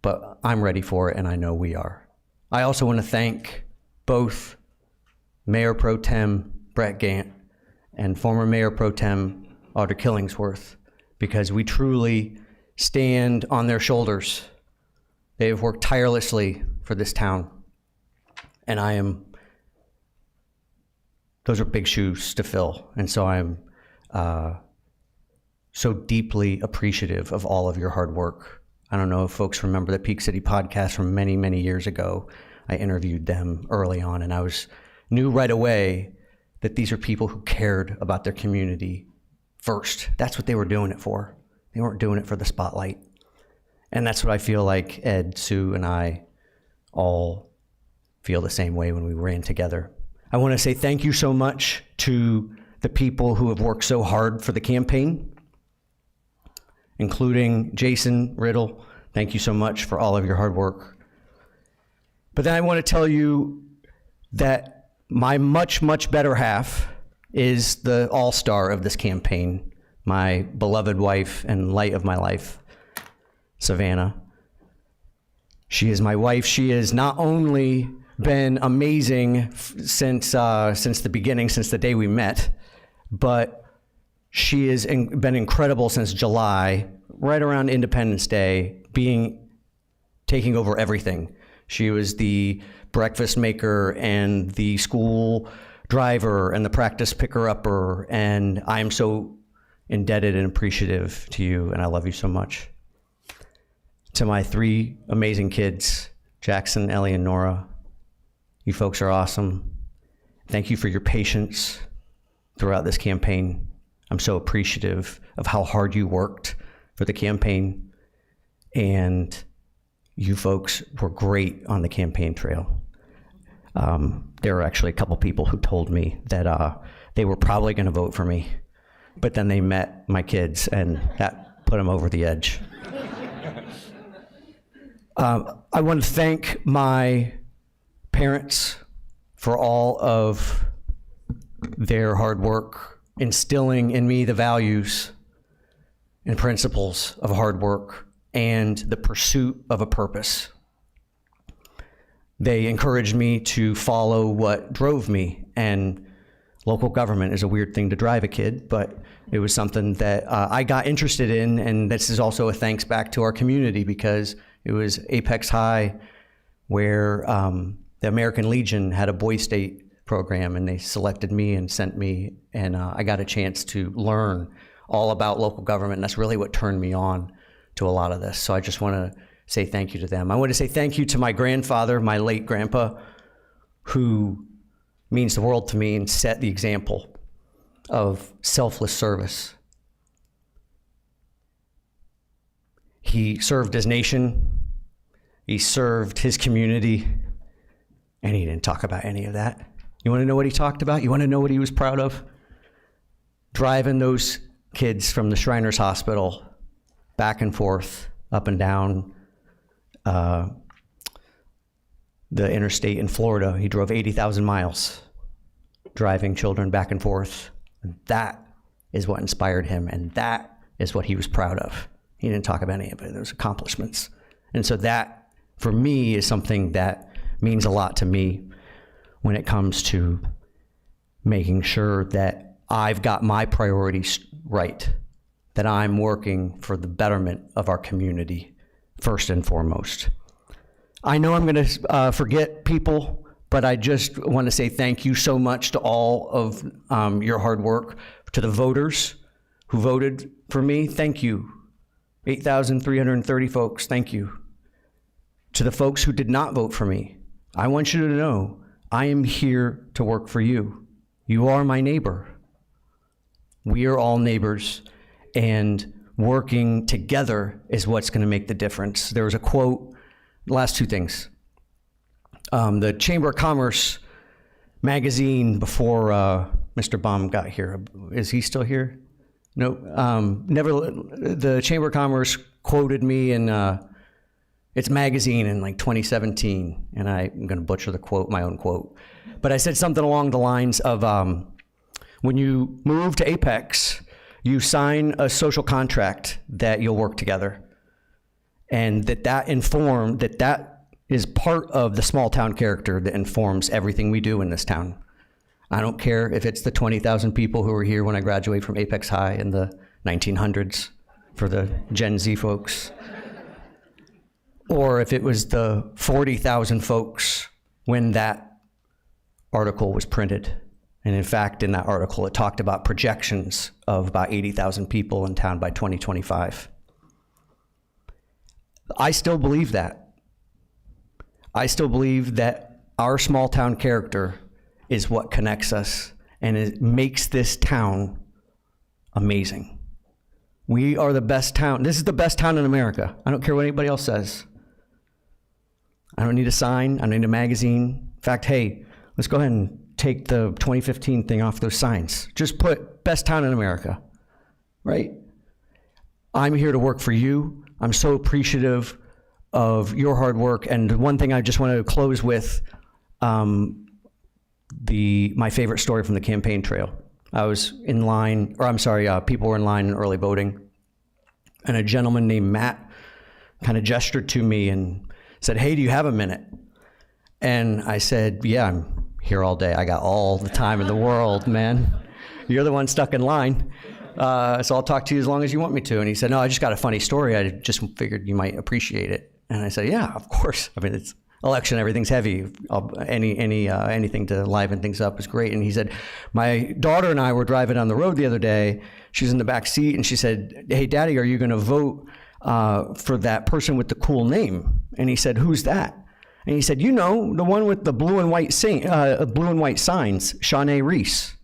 but I'm ready for it, and I know we are. I also want to thank both Mayor Pro Tem Brett Gant and former Mayor Pro Tem Audra Killingsworth, because we truly stand on their shoulders. They have worked tirelessly for this town, and those are big shoes to fill, and so I'm so deeply appreciative of all of your hard work. I don't know if folks remember the Peak City podcast from many, many years ago. I interviewed them early on, and I knew right away that these are people who cared about their community first. That's what they were doing it for. They weren't doing it for the spotlight. And that's what I feel like Ed, Sue, and I all feel the same way when we ran together. I want to say thank you so much to the people who have worked so hard for the campaign, including Jason Riddle. Thank you so much for all of your hard work. But then I want to tell you that my much, much better half is the all-star of this campaign, my beloved wife and light of my life, Savannah. She is my wife. She has not only been amazing since the beginning, since the day we met, but She has been incredible since July, right around Independence Day, taking over everything. She was the breakfast maker and the school driver and the practice picker-upper, and I'm so indebted and appreciative to you, and I love you so much. To my 3 amazing kids, Jackson, Ellie, and Nora, you folks are awesome. Thank you for your patience throughout this campaign. I'm so appreciative of how hard you worked for the campaign, and you folks were great on the campaign trail. There were actually a couple people who told me that they were probably going to vote for me, but then they met my kids, and that put them over the edge. I want to thank my parents for all of their hard work, instilling in me the values and principles of hard work and the pursuit of a purpose. They encouraged me to follow what drove me, and local government is a weird thing to drive a kid, but it was something that I got interested in, and this is also a thanks back to our community, because it was Apex High where the American Legion had a Boy State program, and they selected me and sent me, and I got a chance to learn all about local government, and that's really what turned me on to a lot of this. So I just want to say thank you to them. I want to say thank you to my grandfather, my late grandpa, who means the world to me and set the example of selfless service. He served his nation, he served his community, and he didn't talk about any of that. You want to know what he talked about? You want to know what he was proud of? Driving those kids from the Shriners Hospital back and forth, up and down the interstate in Florida. He drove 80,000 miles, driving children back and forth. And that is what inspired him, and that is what he was proud of. He didn't talk about any of it, those accomplishments. And so that, for me, is something that means a lot to me when it comes to making sure that I've got my priorities right, that I'm working for the betterment of our community first and foremost. I know I'm going to forget people, but I just want to say thank you so much to all of your hard work. To the voters who voted for me, thank you. 8,330 folks, thank you. To the folks who did not vote for me, I want you to know I am here to work for you. You are my neighbor. We are all neighbors, and working together is what's going to make the difference. There was a quote, last 2 things. The Chamber of Commerce magazine, before Mr. Baum got here, is he still here? No, the Chamber of Commerce quoted me in its magazine in like 2017, and I'm going to butcher the quote, my own quote, but I said something along the lines of, when you move to Apex, you sign a social contract that you'll work together, and that is part of the small town character that informs everything we do in this town. I don't care if it's the 20,000 people who were here when I graduated from Apex High in the 1900s for the Gen Z folks, or if it was the 40,000 folks when that article was printed. And in fact, in that article, it talked about projections of about 80,000 people in town by 2025. I still believe that. I still believe that our small town character is what connects us, and it makes this town amazing. We are the best town. This is the best town in America. I don't care what anybody else says. I don't need a sign. I don't need a magazine. In fact, hey, let's go ahead and take the 2015 thing off those signs. Just put best town in America, right? I'm here to work for you. I'm so appreciative of your hard work. And one thing I just want to close with, my favorite story from the campaign trail. I was in line, people were in line in early voting, and a gentleman named Matt kind of gestured to me and said, "Hey, do you have a minute?" And I said, "Yeah, I'm here all day. I got all the time in the world, man." You're the one stuck in line. So I'll talk to you as long as you want me to. And he said, no, I just got a funny story. I just figured you might appreciate it. And I said, yeah, of course. I mean, it's election, everything's heavy. Anything to liven things up is great. And he said, my daughter and I were driving on the road the other day. She's in the back seat, and she said, hey, Daddy, are you going to vote for that person with the cool name? And he said, who's that? And he said, you know, the one with the blue and white signs, Shawnee Reese.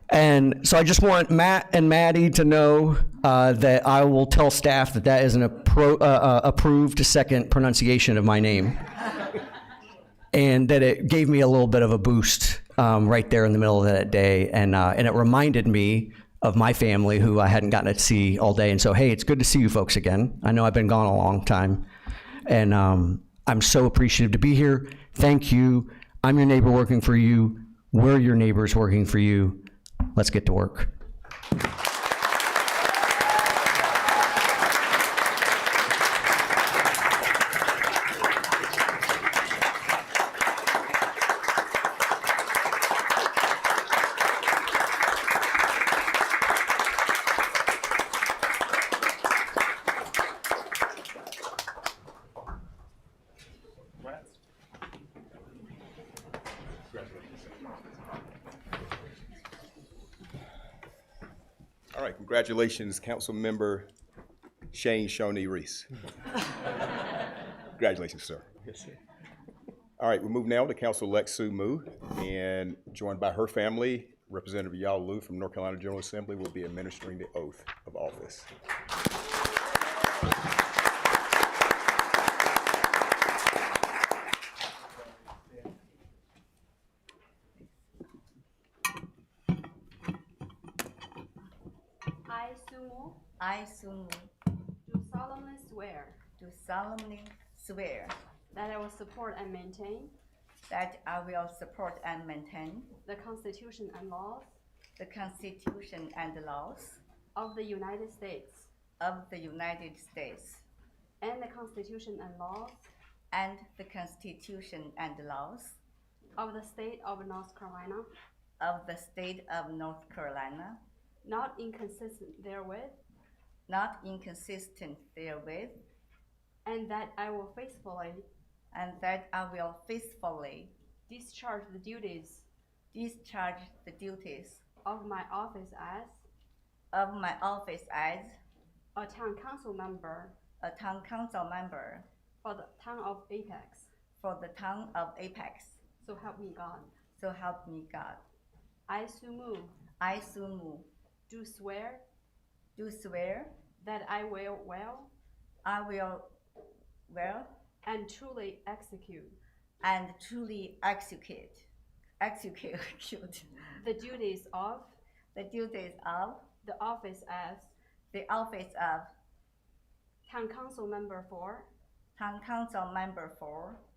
And so I just want Matt and Maddie to know that I will tell staff that that is an approved second pronunciation of my name. And that it gave me a little bit of a boost right there in the middle of that day. And it reminded me of my family who I hadn't gotten to see all day. And so, hey, it's good to see you folks again. I know I've been gone a long time. And I'm so appreciative to be here. Thank you. I'm your neighbor working for you. We're your neighbors working for you. Let's get to work. All right, congratulations, Council Member Shane Shawnee Reese. Congratulations, sir. Yes, sir. All right, we move now to Council-elect Sue Moo, and joined by her family, Representative Yao Liu from North Carolina General Assembly will be administering the oath of office. I, Sumu, do solemnly swear do solemnly swear that I will support and maintain that I will support and maintain the Constitution and laws the Constitution and the laws of the United States of the United States and the Constitution and laws and the Constitution and the laws of the state of North Carolina, of the state of North Carolina, not inconsistent therewith, not inconsistent therewith, and that I will faithfully discharge the duties of my office as a town council member for the town of Apex. So help me God. So help me God. I, Sumu, I, Sumu, do swear that I will well and truly execute the duties of the office as town council member for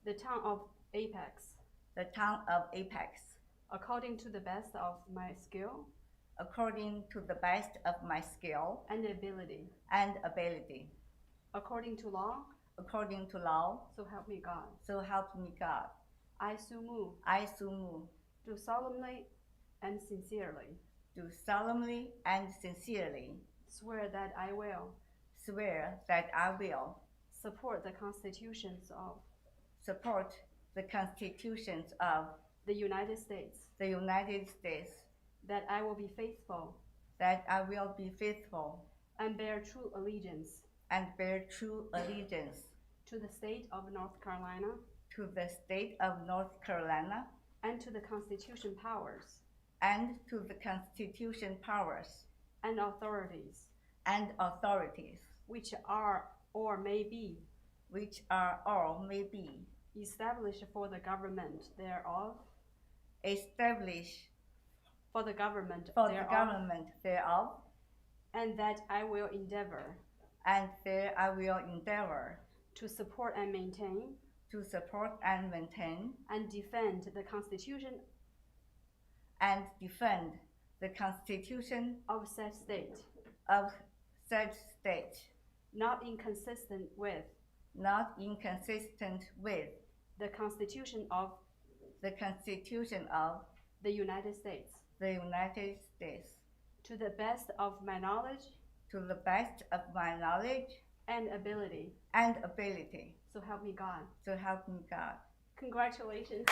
the town of Apex, according to the best of my skill and ability, according to law, so help me God. So help me God. I, Sumu, I, Sumu, do solemnly and sincerely swear that I will support the constitutions of the United States, that I will be faithful and bear true allegiance to the state of North Carolina and to the constitution powers and authorities which are or may be established for the government thereof, and that I will endeavor to support and maintain and defend the Constitution of said state, not inconsistent with the Constitution of the United States, the United States, to the best of my knowledge to the best of my knowledge and ability. and ability. So help me God. So help me God. Congratulations.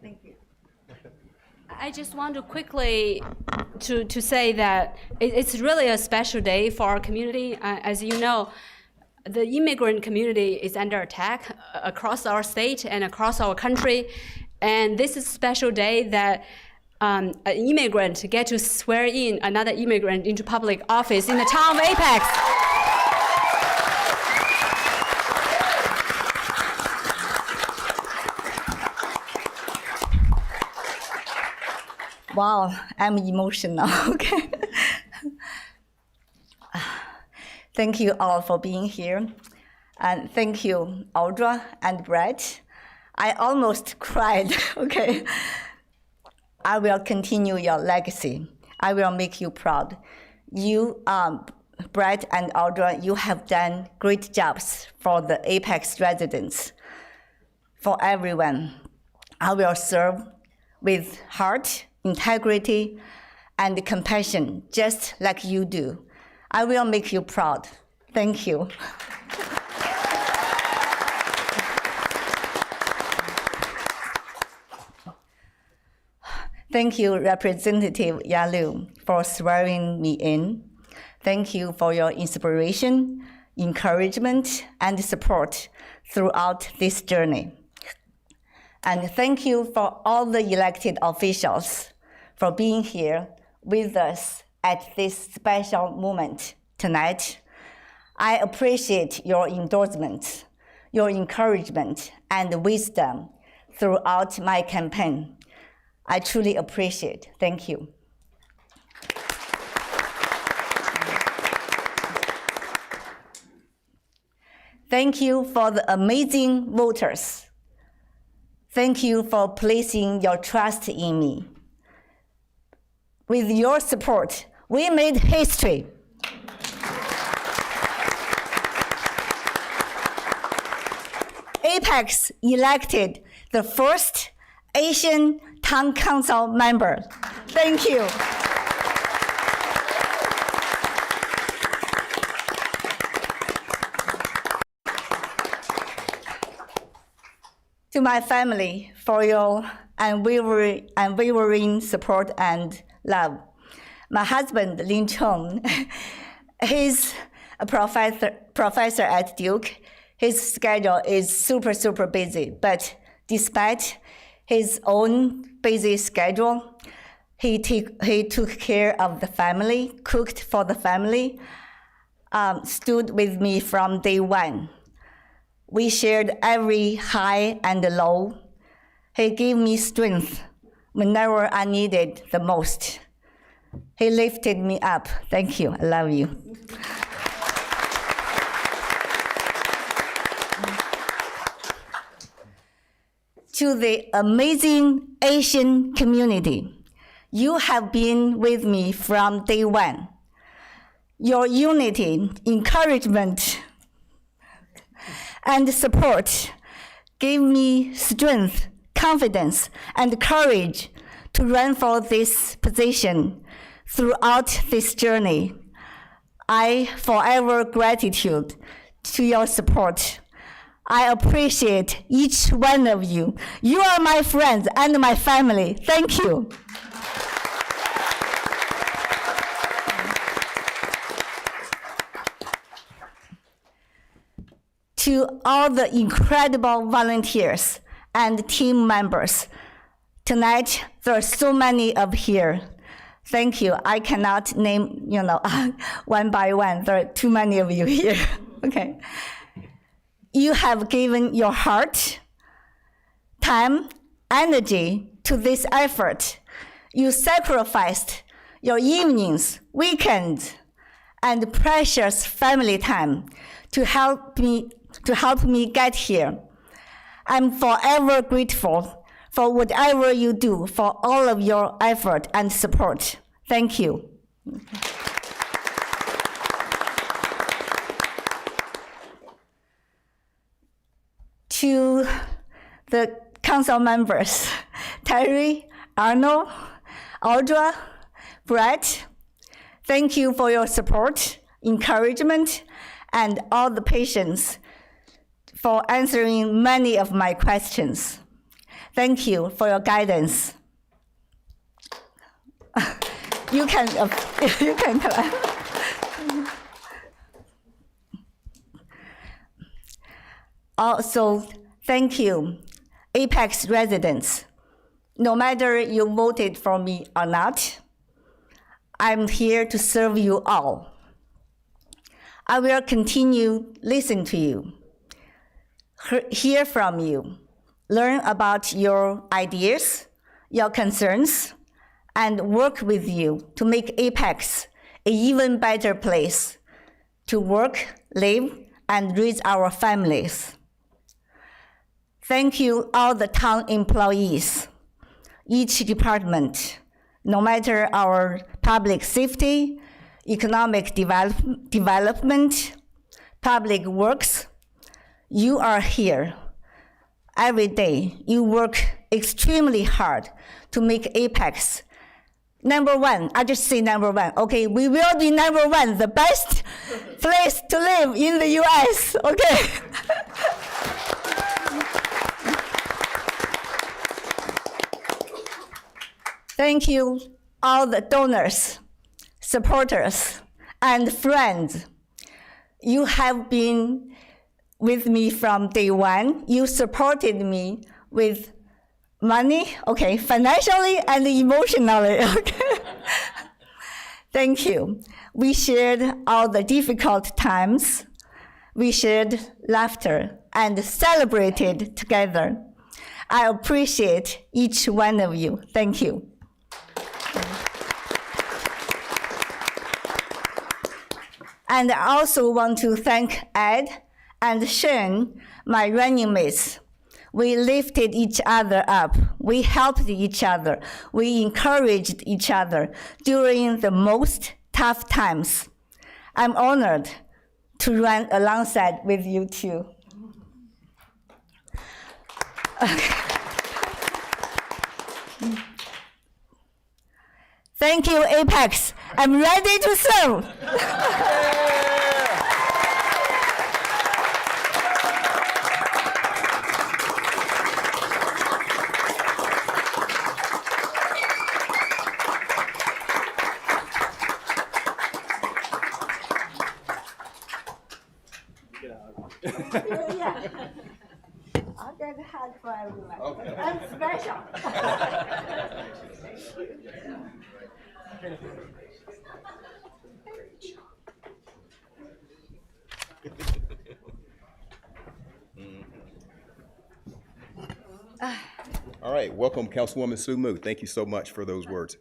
Thank you. I just want to quickly to say that it's really a special day for our community. As you know, the immigrant community is under attack across our state and across our country. And this is a special day that an immigrant get to swear in another immigrant into public office in the town of Apex. Wow, I'm emotional. Okay. Thank you all for being here. And thank you, Audra and Brett. I almost cried, okay. I will continue your legacy. I will make you proud. You, Brett and Audra, you have done great jobs for the Apex residents, for everyone. I will serve with heart, integrity, and compassion, just like you do. I will make you proud. Thank you. Thank you, Representative Yalu, for swearing me in. Thank you for your inspiration, encouragement, and support throughout this journey. And thank you for all the elected officials for being here with us at this special moment tonight. I appreciate your endorsement, your encouragement, and wisdom throughout my campaign. I truly appreciate. Thank you. Thank you for the amazing voters. Thank you for placing your trust in me. With your support, we made history. Apex elected the first Asian Town Council member. Thank you. To my family for your unwavering support and love. My husband, Lin Chong, he's a professor at Duke. His schedule is super busy, but despite his own busy schedule, he took care of the family, cooked for the family, stood with me from day one. We shared every high and low. He gave me strength whenever I needed the most. He lifted me up. Thank you. I love you. To the amazing Asian community, you have been with me from day one. Your unity, encouragement, and support gave me strength, confidence, and courage to run for this position throughout this journey. I forever gratitude to your support. I appreciate each one of you. You are my friends and my family. Thank you. To all the incredible volunteers and team members, tonight there are so many of here. Thank you. I cannot name, one by one. There are too many of you here. Okay. You have given your heart, time, energy to this effort. You sacrificed your evenings, weekends, and precious family time to help me get here. I'm forever grateful for whatever you do, for all of your effort and support. Thank you. To the council members, Terry, Arnold, Audra, Brett, thank you for your support, encouragement, and all the patience for answering many of my questions. Thank you for your guidance. You can clap. Also, thank you, Apex residents. No matter you voted for me or not, I'm here to serve you all. I will continue listen to you, hear from you, learn about your ideas, your concerns, and work with you to make Apex an even better place to work, live, and raise our families. Thank you, all the town employees, each department, no matter our public safety, economic development, public works, you are here. Every day, you work extremely hard to make Apex #1. I just say #1, okay? We will be #1, the best place to live in the US, okay? Thank you, all the donors, supporters, and friends. You have been with me from day one. You supported me with money, okay, financially and emotionally, okay? Thank you. We shared all the difficult times. We shared laughter and celebrated together. I appreciate each one of you. Thank you. And I also want to thank Ed and Shane, my running mates. We lifted each other up. We helped each other. We encouraged each other during the most tough times. I'm honored to run alongside with you too. Thank you, Apex. I'm ready to serve. Yeah. I'll get a hug for everyone. Okay. I'm special. All right, welcome, Councilwoman Sue Mu. Thank you so much for those words.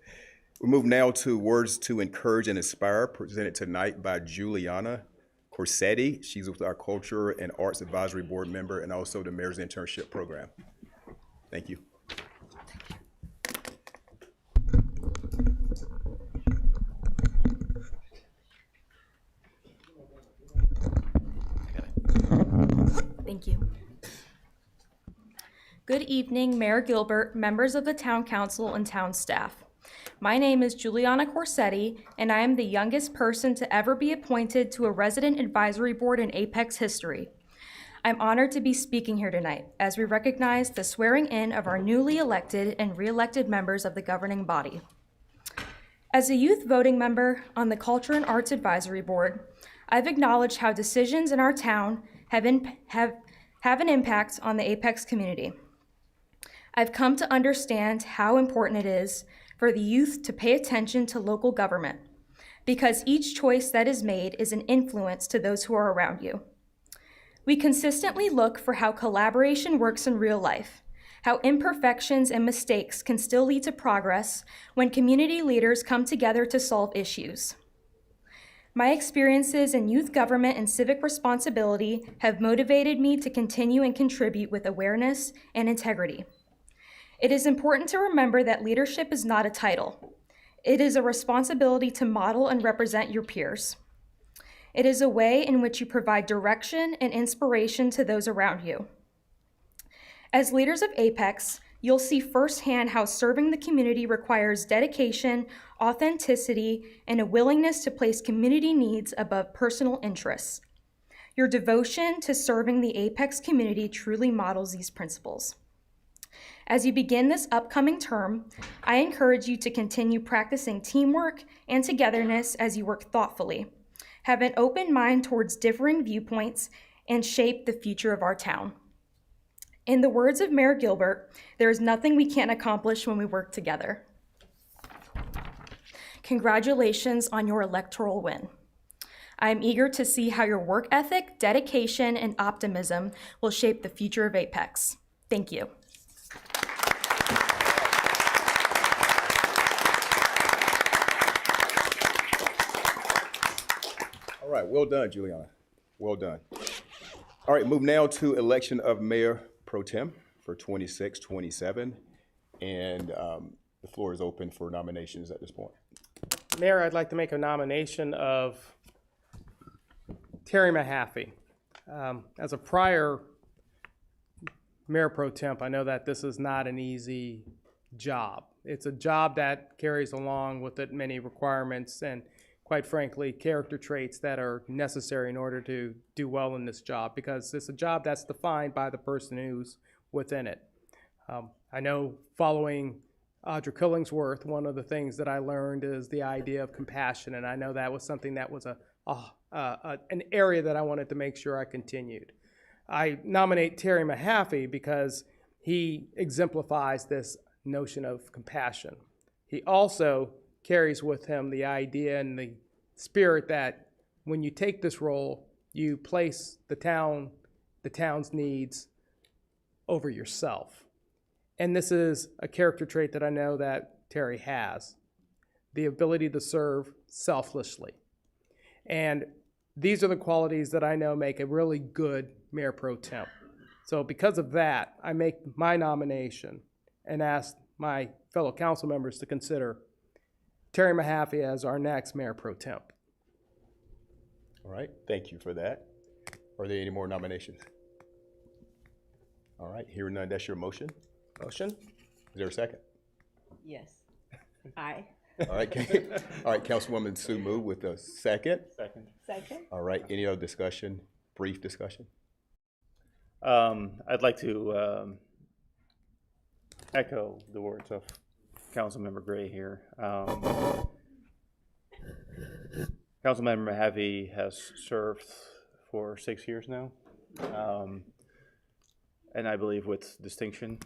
We move now to words to encourage and inspire, presented tonight by Juliana Corsetti. She's with our Culture and Arts Advisory Board member and also the Mayor's Internship Program. Thank you. Thank you. Good evening, Mayor Gilbert, members of the Town Council, and town staff. My name is Juliana Corsetti, and I am the youngest person to ever be appointed to a resident advisory board in Apex history. I'm honored to be speaking here tonight as we recognize the swearing in of our newly elected and re-elected members of the governing body. As a youth voting member on the Culture and Arts Advisory Board, I've acknowledged how decisions in our town have an impact on the Apex community. I've come to understand how important it is for the youth to pay attention to local government, because each choice that is made is an influence to those who are around you. We consistently look for how collaboration works in real life, how imperfections and mistakes can still lead to progress when community leaders come together to solve issues. My experiences in youth government and civic responsibility have motivated me to continue and contribute with awareness and integrity. It is important to remember that leadership is not a title. It is a responsibility to model and represent your peers. It is a way in which you provide direction and inspiration to those around you. As leaders of Apex, you'll see firsthand how serving the community requires dedication, authenticity, and a willingness to place community needs above personal interests. Your devotion to serving the Apex community truly models these principles. As you begin this upcoming term, I encourage you to continue practicing teamwork and togetherness as you work thoughtfully. Have an open mind towards differing viewpoints and shape the future of our town. In the words of Mayor Gilbert, there is nothing we can't accomplish when we work together. Congratulations on your electoral win. I am eager to see how your work ethic, dedication, and optimism will shape the future of Apex. Thank you. All right, well done, Juliana. Well done. All right, move now to election of Mayor Pro Tem for 26-27. And the floor is open for nominations at this point. Mayor, I'd like to make a nomination of Terry Mahaffey. As a prior Mayor Pro Temp, I know that this is not an easy job. It's a job that carries along with it many requirements and, quite frankly, character traits that are necessary in order to do well in this job, because it's a job that's defined by the person who's within it. I know following Audra Killingsworth, one of the things that I learned is the idea of compassion, and I know that was something that was an area that I wanted to make sure I continued. I nominate Terry Mahaffey because he exemplifies this notion of compassion. He also carries with him the idea and the spirit that when you take this role, you place the town's needs over yourself. And this is a character trait that I know that Terry has, the ability to serve selflessly. And these are the qualities that I know make a really good Mayor Pro Temp. So because of that, I make my nomination and ask my fellow council members to consider Terry Mahaffey as our next Mayor Pro Temp. All right, thank you for that. Are there any more nominations? All right, hearing none, that's your motion. Motion? Is there a second? Yes. Aye. All right, all right, Councilwoman Sue Mu with a second. Second. All right, any other discussion, brief discussion? I'd like to echo the words of Councilmember Gray here. Councilmember Mahaffey has served for 6 years now, and I believe with distinction.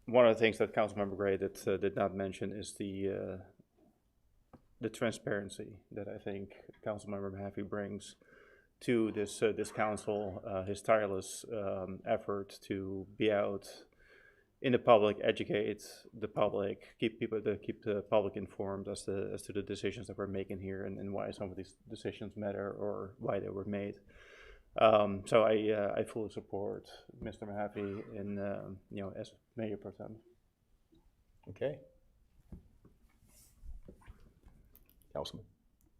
One of the things that Councilmember Gray did not mention is the transparency that I think Councilmember Mahaffey brings to this council, his tireless effort to be out in the public, educate the public, keep the public informed as to the decisions that we're making here and why some of these decisions matter or why they were made. So I fully support Mr. Mahaffey in as Mayor Pro Tem. Okay. Councilman.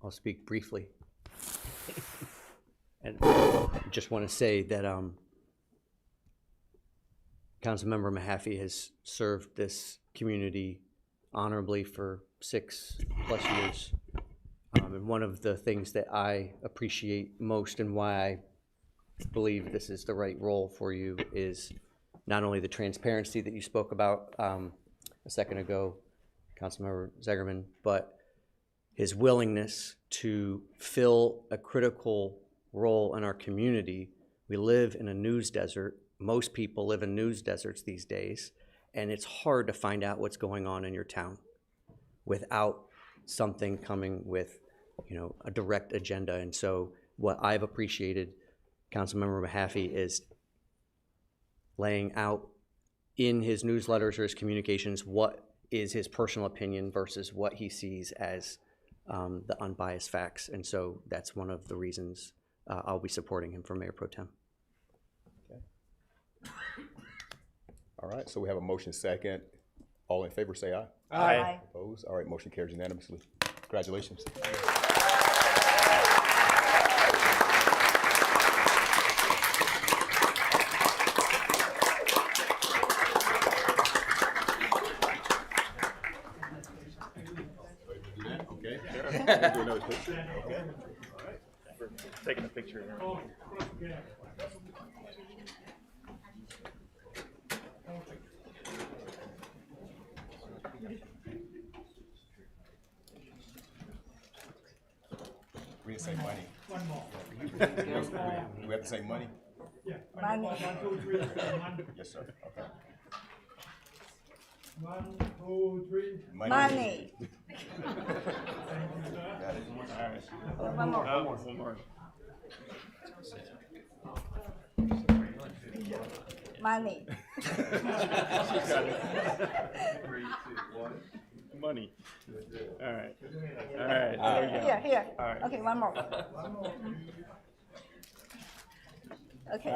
I'll speak briefly. And just want to say that Councilmember Mahaffey has served this community honorably for 6+ years. And one of the things that I appreciate most and why I believe this is the right role for you is not only the transparency that you spoke about a second ago, Councilmember Zegerman, but his willingness to fill a critical role in our community. We live in a news desert. Most people live in news deserts these days, and it's hard to find out what's going on in your town without something coming with, a direct agenda. And so what I've appreciated, Councilmember Mahaffey, is laying out in his newsletters or his communications what is his personal opinion versus what he sees as the unbiased facts. And so that's one of the reasons I'll be supporting him for Mayor Pro Tem. All right, so we have a motion second. All in favor, say aye. Aye. Opposed? All right, motion carries unanimously. Congratulations. Okay. Do another picture. Okay. Taking a picture here. We didn't say money. One more. We have to say money? Yeah. Money. 1, 2, 3. One, Yes, sir. Okay. 1, 2, 3. Money. Thank you, sir. One more. One more. Money. Money. All right. All right. There we go. Here. All right. Okay, one more. Okay.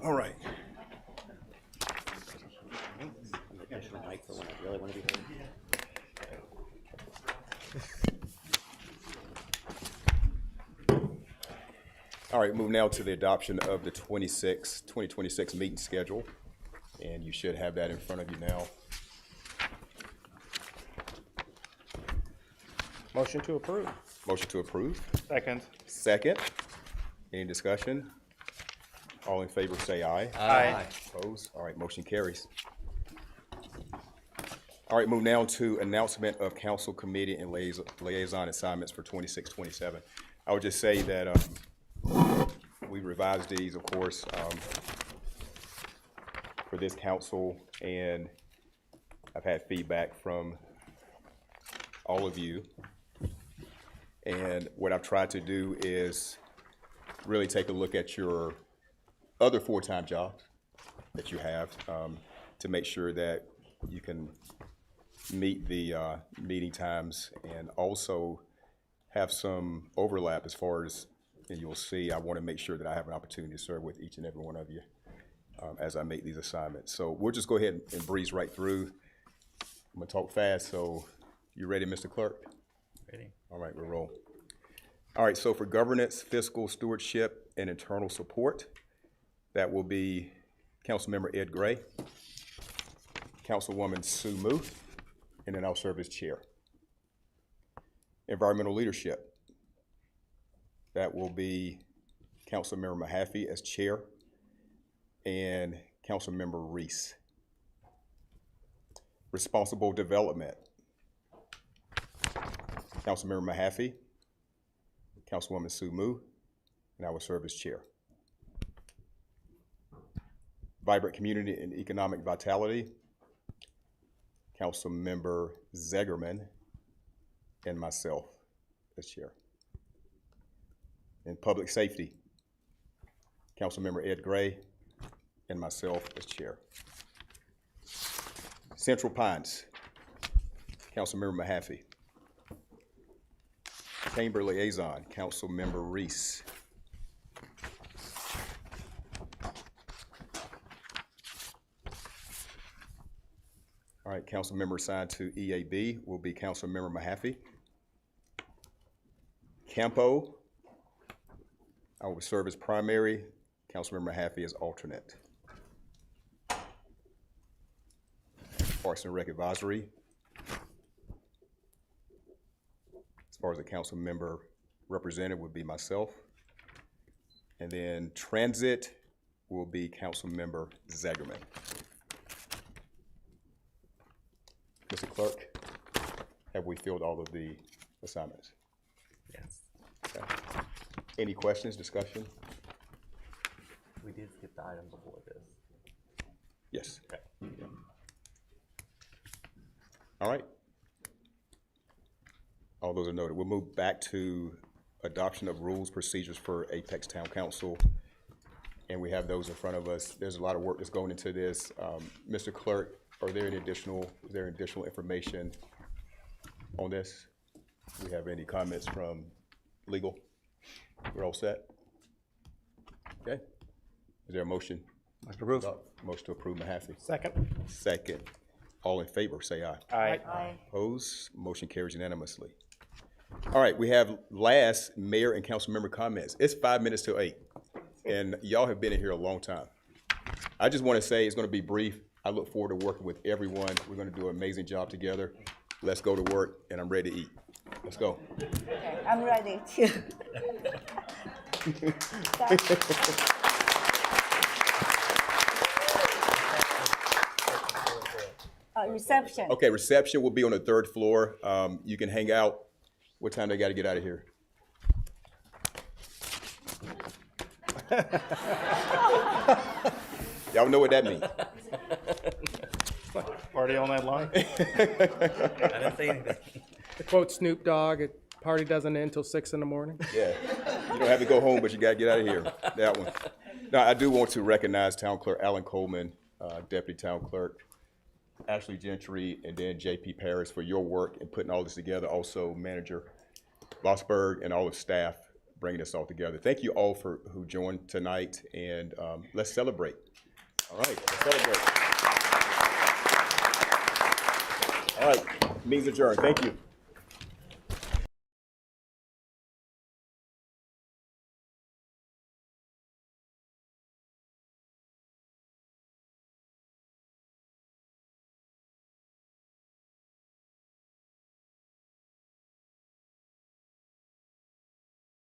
All right. Mic for when I really want to be heard. All right, move now to the adoption of the 2026 meeting schedule. And you should have that in front of you now. Motion to approve. Motion to approve. Second. Second. Any discussion? All in favor, say aye. Aye. Opposed? All right, motion carries. All right, move now to announcement of council committee and liaison assignments for 26-27. I would just say that we revised these, of course, for this council, and I've had feedback from all of you. And what I've tried to do is really take a look at your other full-time jobs that you have to make sure that you can meet the meeting times and also have some overlap as far as, and you'll see, I want to make sure that I have an opportunity to serve with each and every one of you as I make these assignments. So we'll just go ahead and breeze right through. I'm gonna talk fast, so you ready, Mr. Clerk? Ready? All right, we'll roll. All right, so for governance, fiscal stewardship, and internal support, that will be Councilmember Ed Gray, Councilwoman Sue Muth, and then I'll serve as chair. Environmental leadership, that will be Councilmember Mahaffey as chair, and Councilmember Reese. Responsible development, Councilmember Mahaffey, Councilwoman Sue Mu, and I will serve as chair. Vibrant community and economic vitality, Councilmember Zegerman and myself as chair. And public safety, Councilmember Ed Gray and myself as chair. Central Pines, Councilmember Mahaffey. Chamber Liaison, Councilmember Reese. All right, council member assigned to EAB will be Councilmember Mahaffey. Campo, I will serve as primary, Councilmember Mahaffey as alternate. Parks and Rec Advisory, as far as the council member represented, would be myself. And then Transit will be Councilmember Zegerman. Mr. Clerk, have we filled all of the assignments? Yes. Okay. Any questions, discussion? We did skip the item before this. Yes. Okay. Yeah. All right. All those are noted. We'll move back to adoption of rules, procedures for Apex Town Council. And we have those in front of us. There's a lot of work that's going into this. Mr. Clerk, is there any additional information on this? Do we have any comments from legal? We're all set? Okay. Is there a motion? Motion approved. Motion to approve, Mahaffey. Second. Second. All in favor, say aye. Aye. Opposed? Motion carries unanimously. All right, we have last mayor and council member comments. It's 5 minutes till 8, and y'all have been in here a long time. I just want to say it's going to be brief. I look forward to working with everyone. We're going to do an amazing job together. Let's go to work, and I'm ready to eat. Let's go. Okay, I'm ready to. Reception. Okay, reception will be on the 3rd floor. You can hang out. What time they got to get out of here? Y'all know what that means. Party all night long? I didn't say anything. To quote Snoop Dogg, party doesn't end till 6 in the morning. Yeah, you don't have to go home, but you got to get out of here. That one. Now, I do want to recognize Town Clerk Alan Coleman, Deputy Town Clerk Ashley Gentry, and then J.P. Paris for your work in putting all this together. Also, Manager Vosberg and all of staff bringing this all together. Thank you all who joined tonight, and let's celebrate. All right, let's celebrate. All right, meeting's adjourned. Thank you.